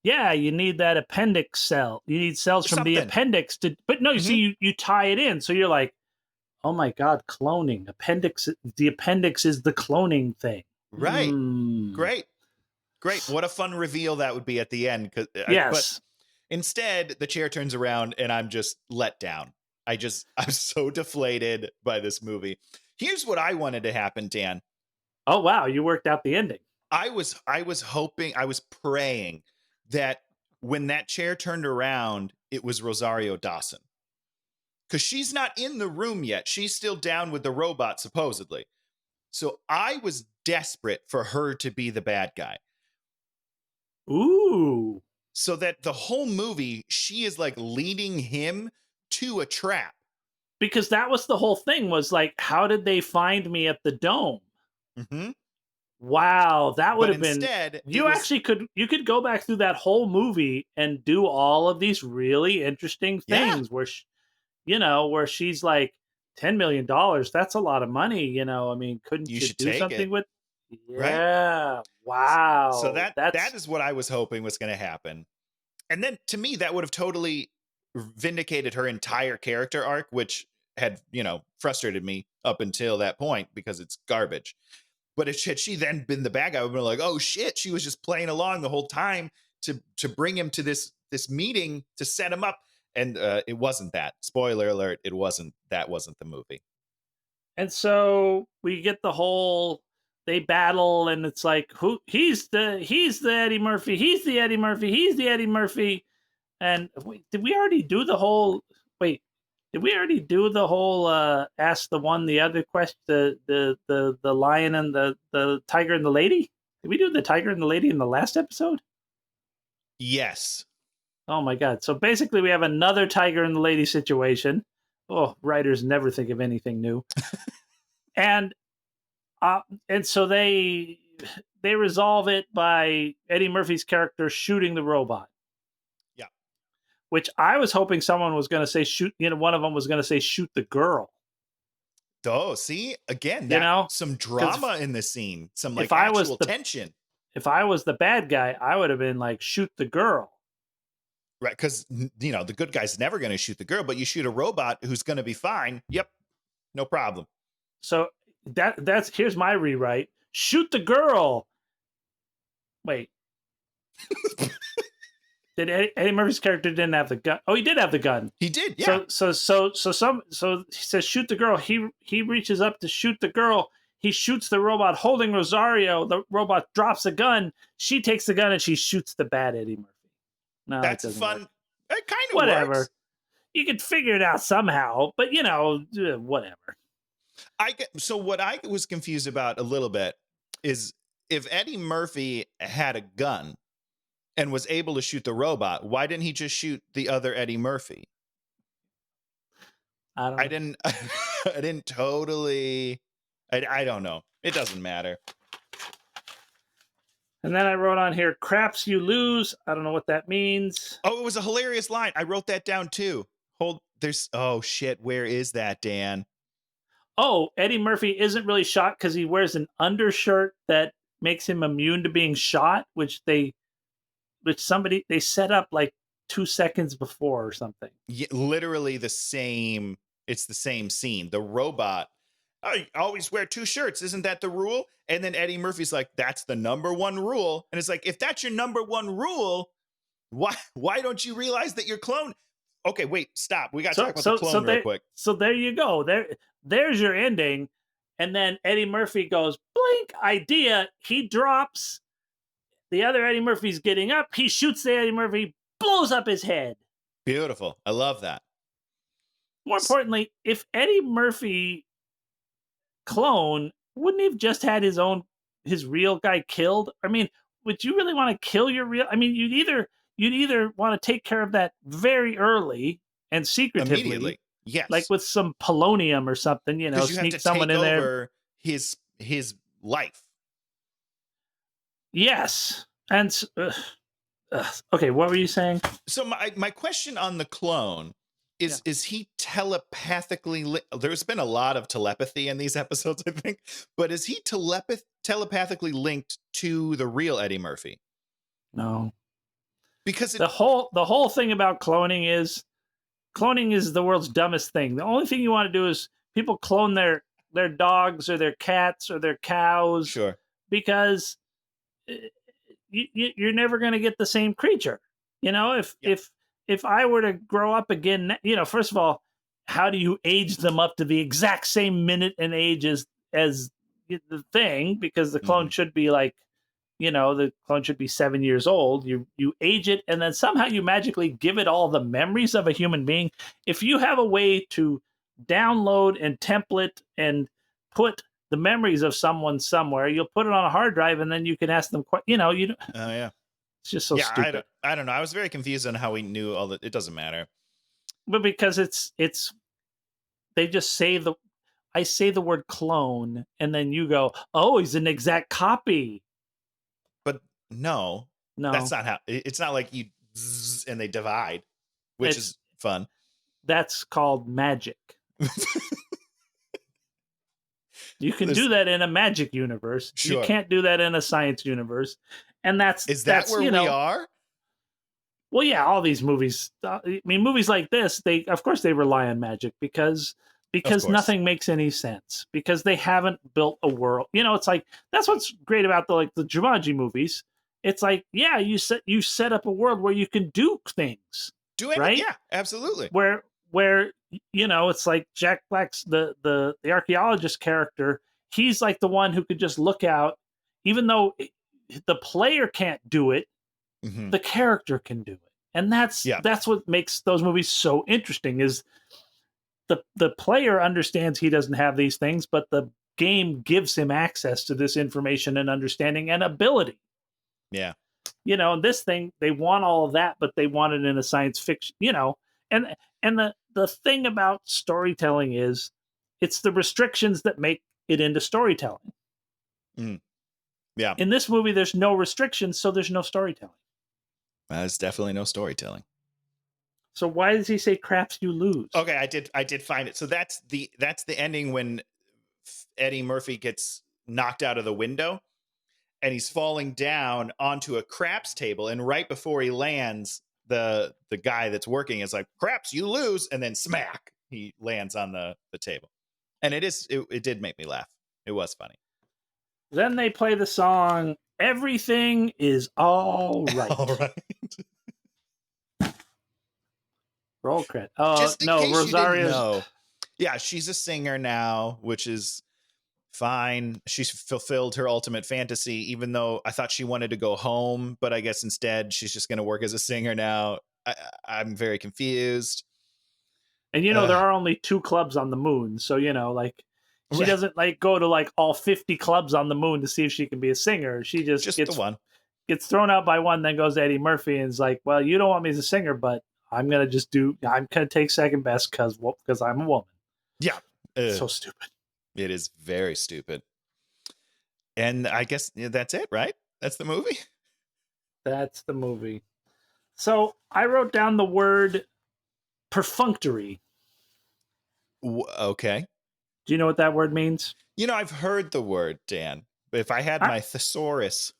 yeah, you need that appendix cell. You need cells from the appendix but no, you see, you tie it in. So you're like, oh my God, cloning. The appendix is the cloning thing. Right. Great. What a fun reveal that would be at the end. Yes. But instead, the chair turns around and I'm just let down. I'm so deflated by this movie. Here's what I wanted to happen, Dan. Oh, wow. You worked out the ending. I was hoping, I was praying that when that chair turned around, it was Rosario Dawson. Because she's not in the room yet. She's still down with the robot, supposedly. So I was desperate for her to be the bad guy. Ooh. So that the whole movie, she is like leading him to a trap. Because that was the whole thing was like, how did they find me at the dome? Mm-hmm. Wow, that would But have been. instead, You actually could go back through that whole movie and do all of these really interesting things where, where she's like $10 million. That's a lot of money. I mean, couldn't you you should do take something it, with? right? Yeah. So Wow. that is what I was hoping was going to happen. And then to me, that would have totally vindicated her entire character arc, which had, frustrated me up until that point because it's garbage. But if she then been the bad guy, I would have been like, oh shit, she was just playing along the whole time to bring him to this meeting to set him up. And it wasn't that. Spoiler alert, that wasn't the movie. And so we get the whole they battle, and it's like he's the Eddie Murphy, he's the Eddie Murphy, he's the Eddie Murphy. And wait, did we already do the whole ask the one the other question, the lion and the tiger and the lady? Did we do the tiger and the lady in the last episode? Yes. Oh my god. So basically we have another tiger and the lady situation. Oh, writers never think of anything new. And so they resolve it by Eddie Murphy's character shooting the robot. Yeah. Which I was hoping someone was going to say shoot. One of them was going to say shoot the girl. Oh, see again, some drama in the scene, some like actual tension. If I was the bad guy, I would have been like shoot the girl. Right, because the good guy's never going to shoot the girl, but you shoot a robot who's going to be fine. Yep, no problem. So here's my rewrite: shoot the girl. Wait, did Eddie Murphy's character didn't have the gun? Oh, he did have the gun. He did. Yeah. So he says shoot the girl. He reaches up to shoot the girl. He shoots the robot holding Rosario. The robot drops a gun. She takes the gun and she shoots the bad Eddie Murphy. No, that's fun. Work. It kind of whatever. Works. You could figure it out somehow, but whatever. So what I was confused about a little bit is if Eddie Murphy had a gun and was able to shoot the robot, why didn't he just shoot the other Eddie Murphy? I didn't totally. I don't know. It doesn't matter. And then I wrote on here, craps you lose. I don't know what that means. Oh, it was a hilarious line. I wrote that down too. Oh shit, where is that, Dan? Oh, Eddie Murphy isn't really shot because he wears an undershirt that makes him immune to being shot, which they set up like 2 seconds before or something. Yeah, literally the same. It's the same scene. The robot, I always wear 2 shirts. Isn't that the rule? And then Eddie Murphy's like, that's the number 1 rule. And it's like, if that's your number 1 rule, why don't you realize that you're clone? Okay, wait, stop. We got to talk about the clone real quick. So there you go. There's your ending. And then Eddie Murphy goes, blink, idea. He drops. The other Eddie Murphy's getting up. He shoots the Eddie Murphy, blows up his head. Beautiful. I love that. More importantly, if Eddie Murphy clone wouldn't he have just had his real guy killed? I mean, would you really want to kill your real? I mean, you'd either want to take care of that very early and secretively, immediately, yes, like with some polonium or something, sneak someone in there. His life. Yes, and okay, what were you saying? So my question on the clone. Is he telepathically there's been a lot of telepathy in these episodes, I think, but is he telepathically linked to the real Eddie Murphy? No, because the whole thing about cloning is the world's dumbest thing. The only thing you want to do is people clone their dogs or their cats or their cows, sure, because you're never going to get the same creature. If I were to grow up again, first of all, how do you age them up to the exact same minute and age as the thing? Because the clone should be like, the clone should be 7 years old. You age it, and then somehow you magically give it all the memories of a human being. If you have a way to download and template and put the memories of someone somewhere, you'll put it on a hard drive, and then you can ask them. Oh yeah. It's just so stupid. I don't know. I was very confused on how he knew all that. It doesn't matter. But because it's they just say I say the word clone, and then you go, "Oh, he's an exact copy." But no, that's No, not how. It's not like you zzz and they divide, which is fun. that's called magic. You can do that in a magic universe. Sure. You can't do that in a science universe, and is that where we are? Well, yeah, all these movies. I mean, movies like this, of course they rely on magic because nothing makes any sense because they haven't built a world. It's like that's what's great about the Jumanji movies. It's like, yeah, you set up a world where you can do things, right? Yeah, absolutely. Where it's like Jack Black's the archaeologist character. He's like the one who could just look out, even though the player can't do it. Mm-hmm. The character can do it, and that's what makes those movies so interesting. Is the player understands he doesn't have these things, but the game gives him access to this information and understanding and ability. Yeah, this thing, they want all of that, but they want it in a science fiction. And the thing about storytelling is it's the restrictions that make it into storytelling. Yeah. In this movie, there's no restrictions, so there's no storytelling. There's definitely no storytelling. So why does he say "craps you lose"? Okay, I did find it. So that's the ending when Eddie Murphy gets knocked out of the window and he's falling down onto a craps table, and right before he lands, the guy that's working is like, "Craps you lose," and then smack, he lands on the table. And it did make me laugh. It was funny. Then they play the song "Everything Is All Right." All right. Roll credit. Oh, no, Rosario's. Yeah, she's a singer now, which is fine. She's fulfilled her ultimate fantasy, even though I thought she wanted to go home, but I guess instead she's just going to work as a singer now. I'm very confused. And there are only 2 clubs on the moon, so she doesn't go to all 50 clubs on the moon to see if she can be a singer. She just gets the one. Gets thrown out by one, then goes to Eddie Murphy and is like, "Well, you don't want me as a singer, but I'm gonna take second best because I'm a woman." Yeah, so stupid. It is very stupid. And I guess that's it, right? That's the movie. That's the movie. So I wrote down the word perfunctory. Okay. Do you know what that word means? I've heard the word, Dan. But if I had my thesaurus,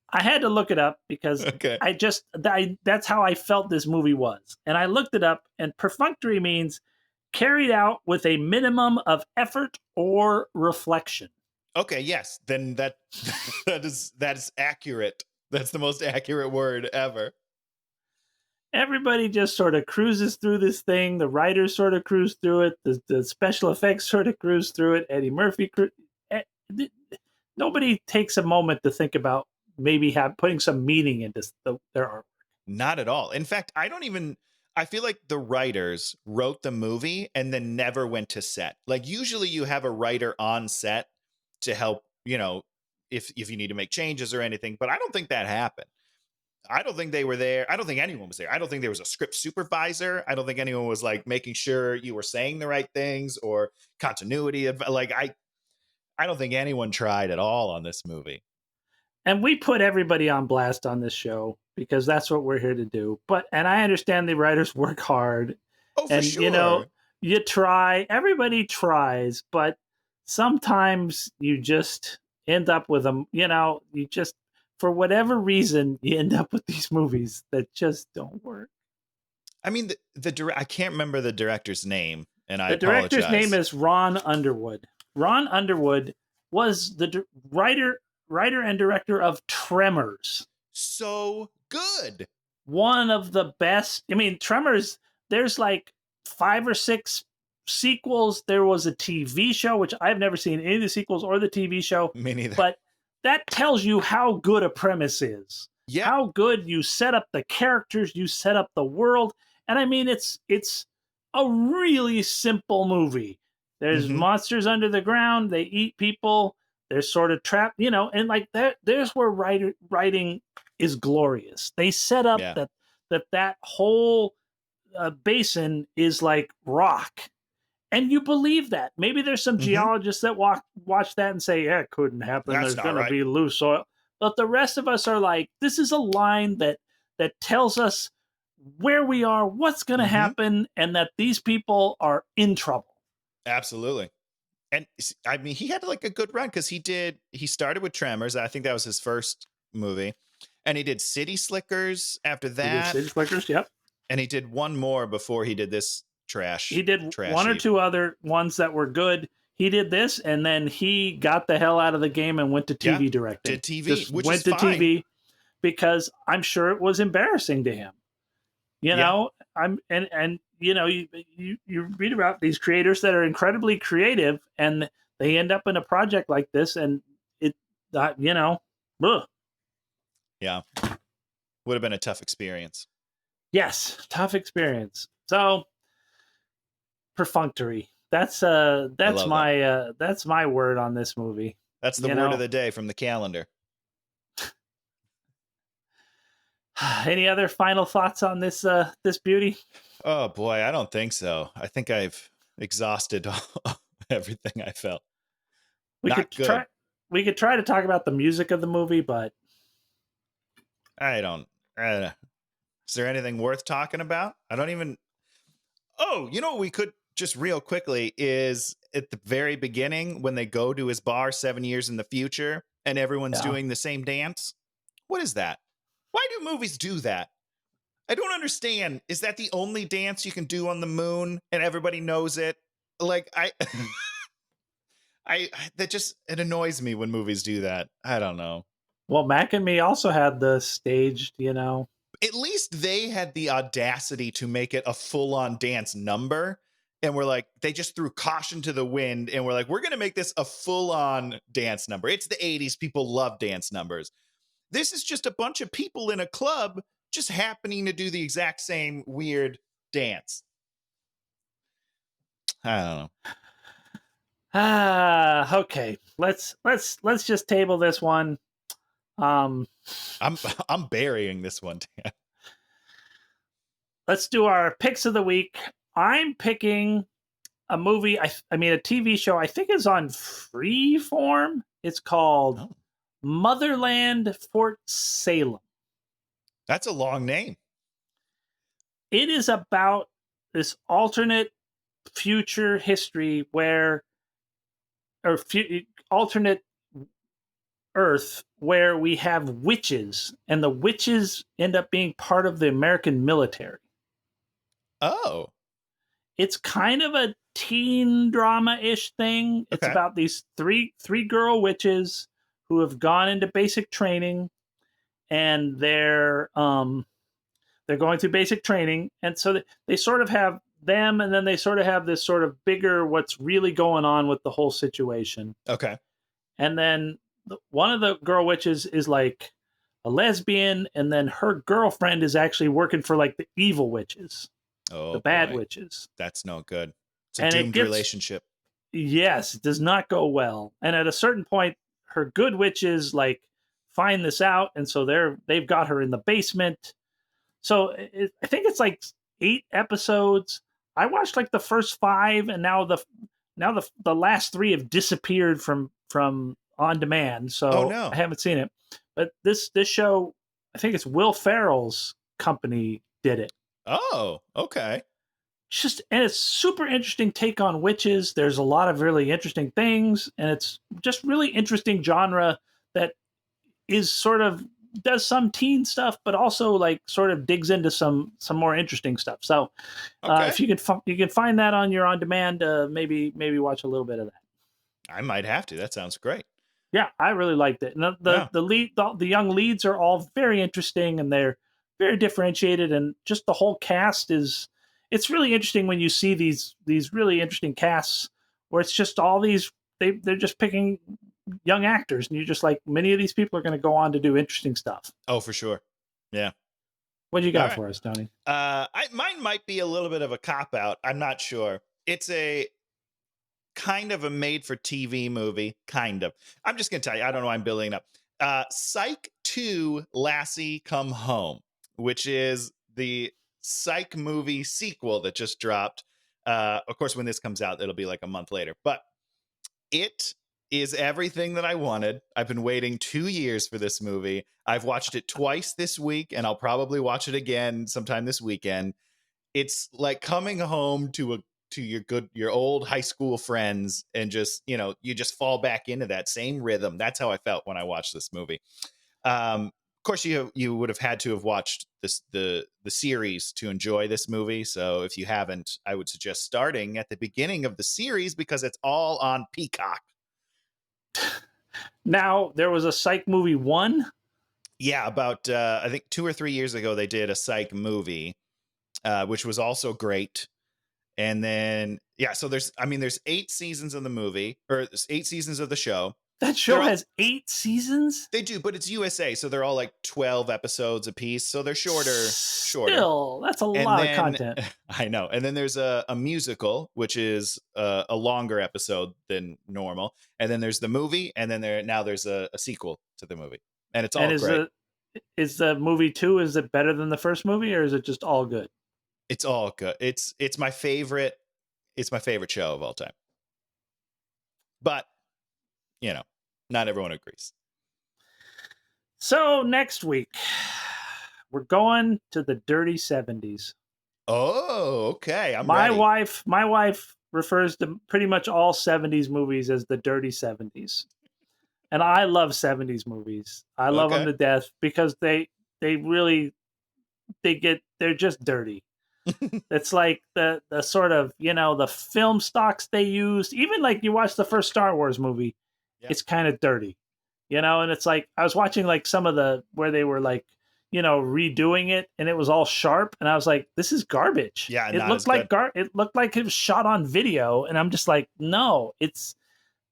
I had to look it up because that's how I felt this movie was. And I looked it up, and perfunctory means carried out with a minimum of effort or reflection. Okay, yes. Then that is accurate. That's the most accurate word ever. Everybody just sort of cruises through this thing. The writers sort of cruise through it. The special effects sort of cruise through it. Eddie Murphy. Nobody takes a moment to think about maybe putting some meaning into their artwork. Not at all. In fact, I feel like the writers wrote the movie and then never went to set. Like usually you have a writer on set to help, if you need to make changes or anything, but I don't think that happened. I don't think they were there. I don't think anyone was there. I don't think there was a script supervisor. I don't think anyone was making sure you were saying the right things or continuity of I don't think anyone tried at all on this movie. And we put everybody on blast on this show because that's what we're here to do. And I understand the writers work hard. Oh, for sure. You try. Everybody tries, but sometimes you just end up with them. You just, for whatever reason, you end up with these movies that just don't work. I mean, I can't remember the director's name, and I apologize. The director's name is Ron Underwood. Ron Underwood was the writer and director of Tremors. So good. One of the best. I mean, Tremors, there's 5 or 6 sequels. There was a TV show, which I've never seen any of the sequels or the TV show. Me neither. But that tells you how good a premise is. Yeah. How good you set up the characters, you set up the world. And I mean, it's a really simple movie. There's monsters under the ground. They eat people. They're sort of trapped, and there's where writing is glorious. They set up that whole basin is like rock, And you believe that. Maybe there's some Mhm. geologists that watch that and say, yeah, it couldn't happen. That's There's not going right. to be loose soil. But the rest of us are like, this is a line that tells us where we are, what's going to happen, and that these people are in trouble. Absolutely. And I mean, he had like a good run because he started with Tremors. I think that was his first movie. And he did City Slickers after He did that. City Slickers, yep. And he did one more before he did this trash. He did trashy. one or two other ones that were good. He did this, and then he got the hell out of the game and went to TV directing. Did TV, Just which went is to fine. TV because I'm sure it was embarrassing to him. You know, you read about these creators that are incredibly creative, and they end up in a project like this, and it, ugh. Yeah, would have been a tough experience. Yes, tough experience. So perfunctory. That's my word on this movie. That's the word of the day from the calendar. Any other final thoughts on this this beauty? Oh boy, I don't think so. I think I've exhausted everything I felt. We could try to talk about the music of the movie, but I don't. Is there anything worth talking about? I don't even. Oh, you know what we could just real quickly is at the very beginning when they go to his bar 7 years in the future and everyone's doing the same dance. What is that? Why do movies do that? I don't understand. Is that the only dance you can do on the moon and everybody knows it? Like it annoys me when movies do that. I don't know. Well, Mac and Me also had the staged, At least they had the audacity to make it a full-on dance number. And we're like, they just threw caution to the wind and we're like, we're going to make this a full-on dance number. It's the 80s. People love dance numbers. This is just a bunch of people in a club just happening to do the exact same weird dance. I don't know. Okay. Let's just table this one. I'm burying this one. Let's do our picks of the week. I'm picking a movie. A TV show. I think is on Freeform. It's called Motherland Fort Salem. That's a long name. It is about this alternate future history alternate Earth where we have witches, and the witches end up being part of the American military. Oh. It's kind of a teen drama-ish thing. It's about these three girl witches who have gone into basic training, and they're going through basic training, and so they sort of have them, and then they sort of have this sort of bigger what's really going on with the whole situation. Okay. And then one of the girl witches is like a lesbian, and then her girlfriend is actually working for like the evil witches, the bad witches. That's no good. It's a doomed relationship. Yes, it does not go well. And at a certain point, her good witches like find this out, and so they've got her in the basement. So I think it's like 8 episodes. I watched like the first 5, and now the last 3 have disappeared from on demand. So I haven't seen it. But this show, I think it's Will Ferrell's company did it. Oh, okay. And it's super interesting take on witches. There's a lot of really interesting things, and it's just really interesting genre that is sort of does some teen stuff, but also like sort of digs into some more interesting stuff. So if you can find that on your on demand, maybe watch a little bit of that. I might have to. That sounds great. Yeah, I really liked it. And the young leads are all very interesting, and they're very differentiated, and just the whole cast it's really interesting when you see these really interesting casts where it's just all these they're just picking young actors, and you're just like, many of these people are going to go on to do interesting stuff. Oh, for sure. Yeah. What do you got for us, Tony? Mine might be a little bit of a cop out. I'm not sure. It's a kind of a made for TV movie. Kind of. I'm just going to tell you, I don't know why I'm building it up. Psych 2 Lassie Come Home, which is the Psych movie sequel that just dropped. Of course, when this comes out, it'll be like a month later. But it is everything that I wanted. I've been waiting 2 years for this movie. I've watched it twice this week, and I'll probably watch it again sometime this weekend. It's like coming home to your old high school friends, and just, you just fall back into that same rhythm. That's how I felt when I watched this movie. Of course, you would have had to have watched the series to enjoy this movie. So if you haven't, I would suggest starting at the beginning of the series, because it's all on Peacock. Now, there was a Psych movie 1. Yeah, about I think 2 or 3 years ago, they did a Psych movie, which was also great. And then, so there's 8 seasons of the movie, or 8 seasons of the show. That show has 8 seasons? They do, but it's USA, so they're all like 12 episodes a piece, so they're shorter. Still, that's a lot of content. I know. And then there's a musical, which is a longer episode than normal. And then there's the movie, and then there's a sequel to the movie. And it's all great. Is the movie 2, is it better than the first movie, or is it just all good? It's all good. It's my favorite. It's my favorite show of all time. But, not everyone agrees. So next week, we're going to the dirty 70s. Oh, okay. My wife refers to pretty much all 70s movies as the dirty 70s. And I love 70s movies. I love them to death, because they're just dirty. It's like the sort of, the film stocks they used. Even like you watch the first Star Wars movie, it's kind of dirty, and it's like, I was watching like some of where they were like, redoing it, and it was all sharp, and I was like, this is garbage. Yeah, it looked like it looked like it was shot on video, and I'm just like, no,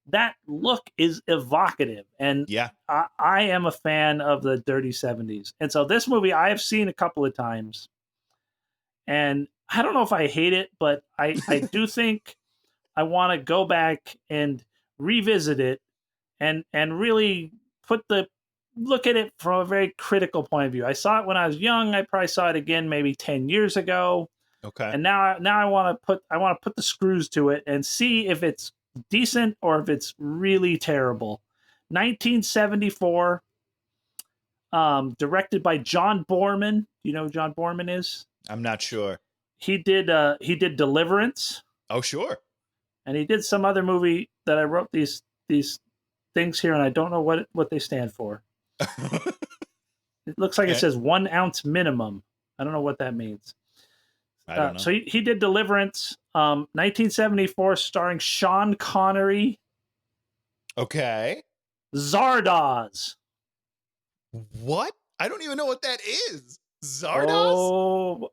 that look is evocative, and I am a fan of the dirty 70s. And so this movie I have seen a couple of times, and I don't know if I hate it, but I do think I want to go back and revisit it and really look at it from a very critical point of view. I saw it when I was young. I probably saw it again maybe 10 years ago. Okay. And now I want to put the screws to it and see if it's decent or if it's really terrible. 1974, directed by John Boorman. You know who John Boorman is? I'm not sure. He did Deliverance. Oh, sure. And he did some other movie that I wrote these things here, and I don't know what they stand for. It looks like it says 1 ounce minimum. I don't know what that means. I don't know. So he did Deliverance, 1974, starring Sean Connery. Okay. Zardoz. What? I don't even know what that is. Zardoz? Oh.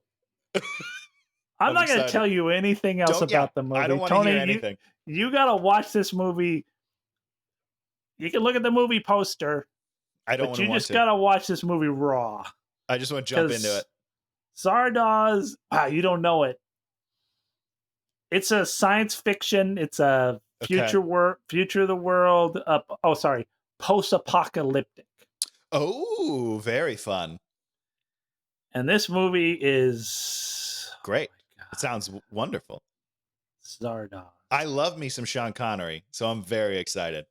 I'm not going to tell you anything else about the movie. I don't want to hear anything. You got to watch this movie. You can look at the movie poster. But you just got to watch this movie raw. I just want to jump into it. Zardoz. You don't know it. It's a science fiction. It's a future of the world. Post-apocalyptic. Oh, very fun. And this movie is great. It sounds wonderful. Zardoz. I love me some Sean Connery, so I'm very excited.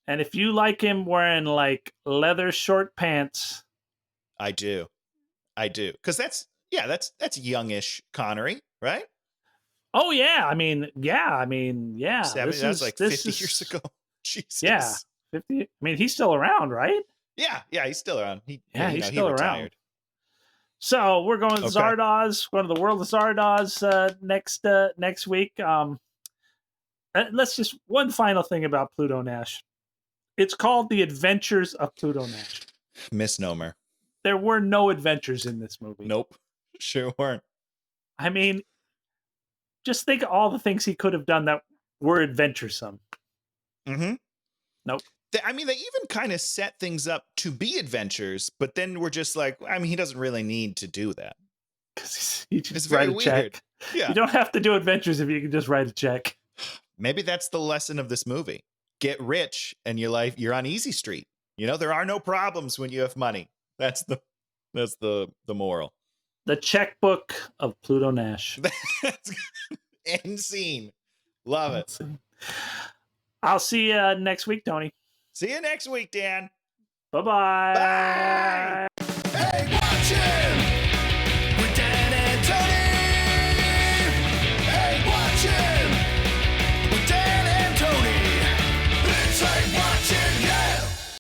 And if you like him wearing like leather short pants, I do. Because that's youngish Connery, right? Oh yeah, I mean, yeah. That's like 50 years ago. Jesus. Yeah, 50. I mean, he's still around, right? Yeah, he's still around. He's still around. So we're going to Zardoz. We're going to the world of Zardoz next week. Let's just one final thing about Pluto Nash. It's called The Adventures of Pluto Nash. Misnomer. There were no adventures in this movie. Nope. Sure weren't. I mean, just think of all the things he could have done that were adventuresome. Mm-hmm. Nope. They even kind of set things up to be adventures, but then we're just like, he doesn't really need to do that. Because you just write a check. Yeah. You don't have to do adventures if you can just write a check. Maybe that's the lesson of this movie. Get rich and you're on easy street. There are no problems when you have money. That's the moral. The checkbook of Pluto Nash. End scene. Love it. I'll see you next week, Tony. See you next week, Dan. Bye-bye. Bye.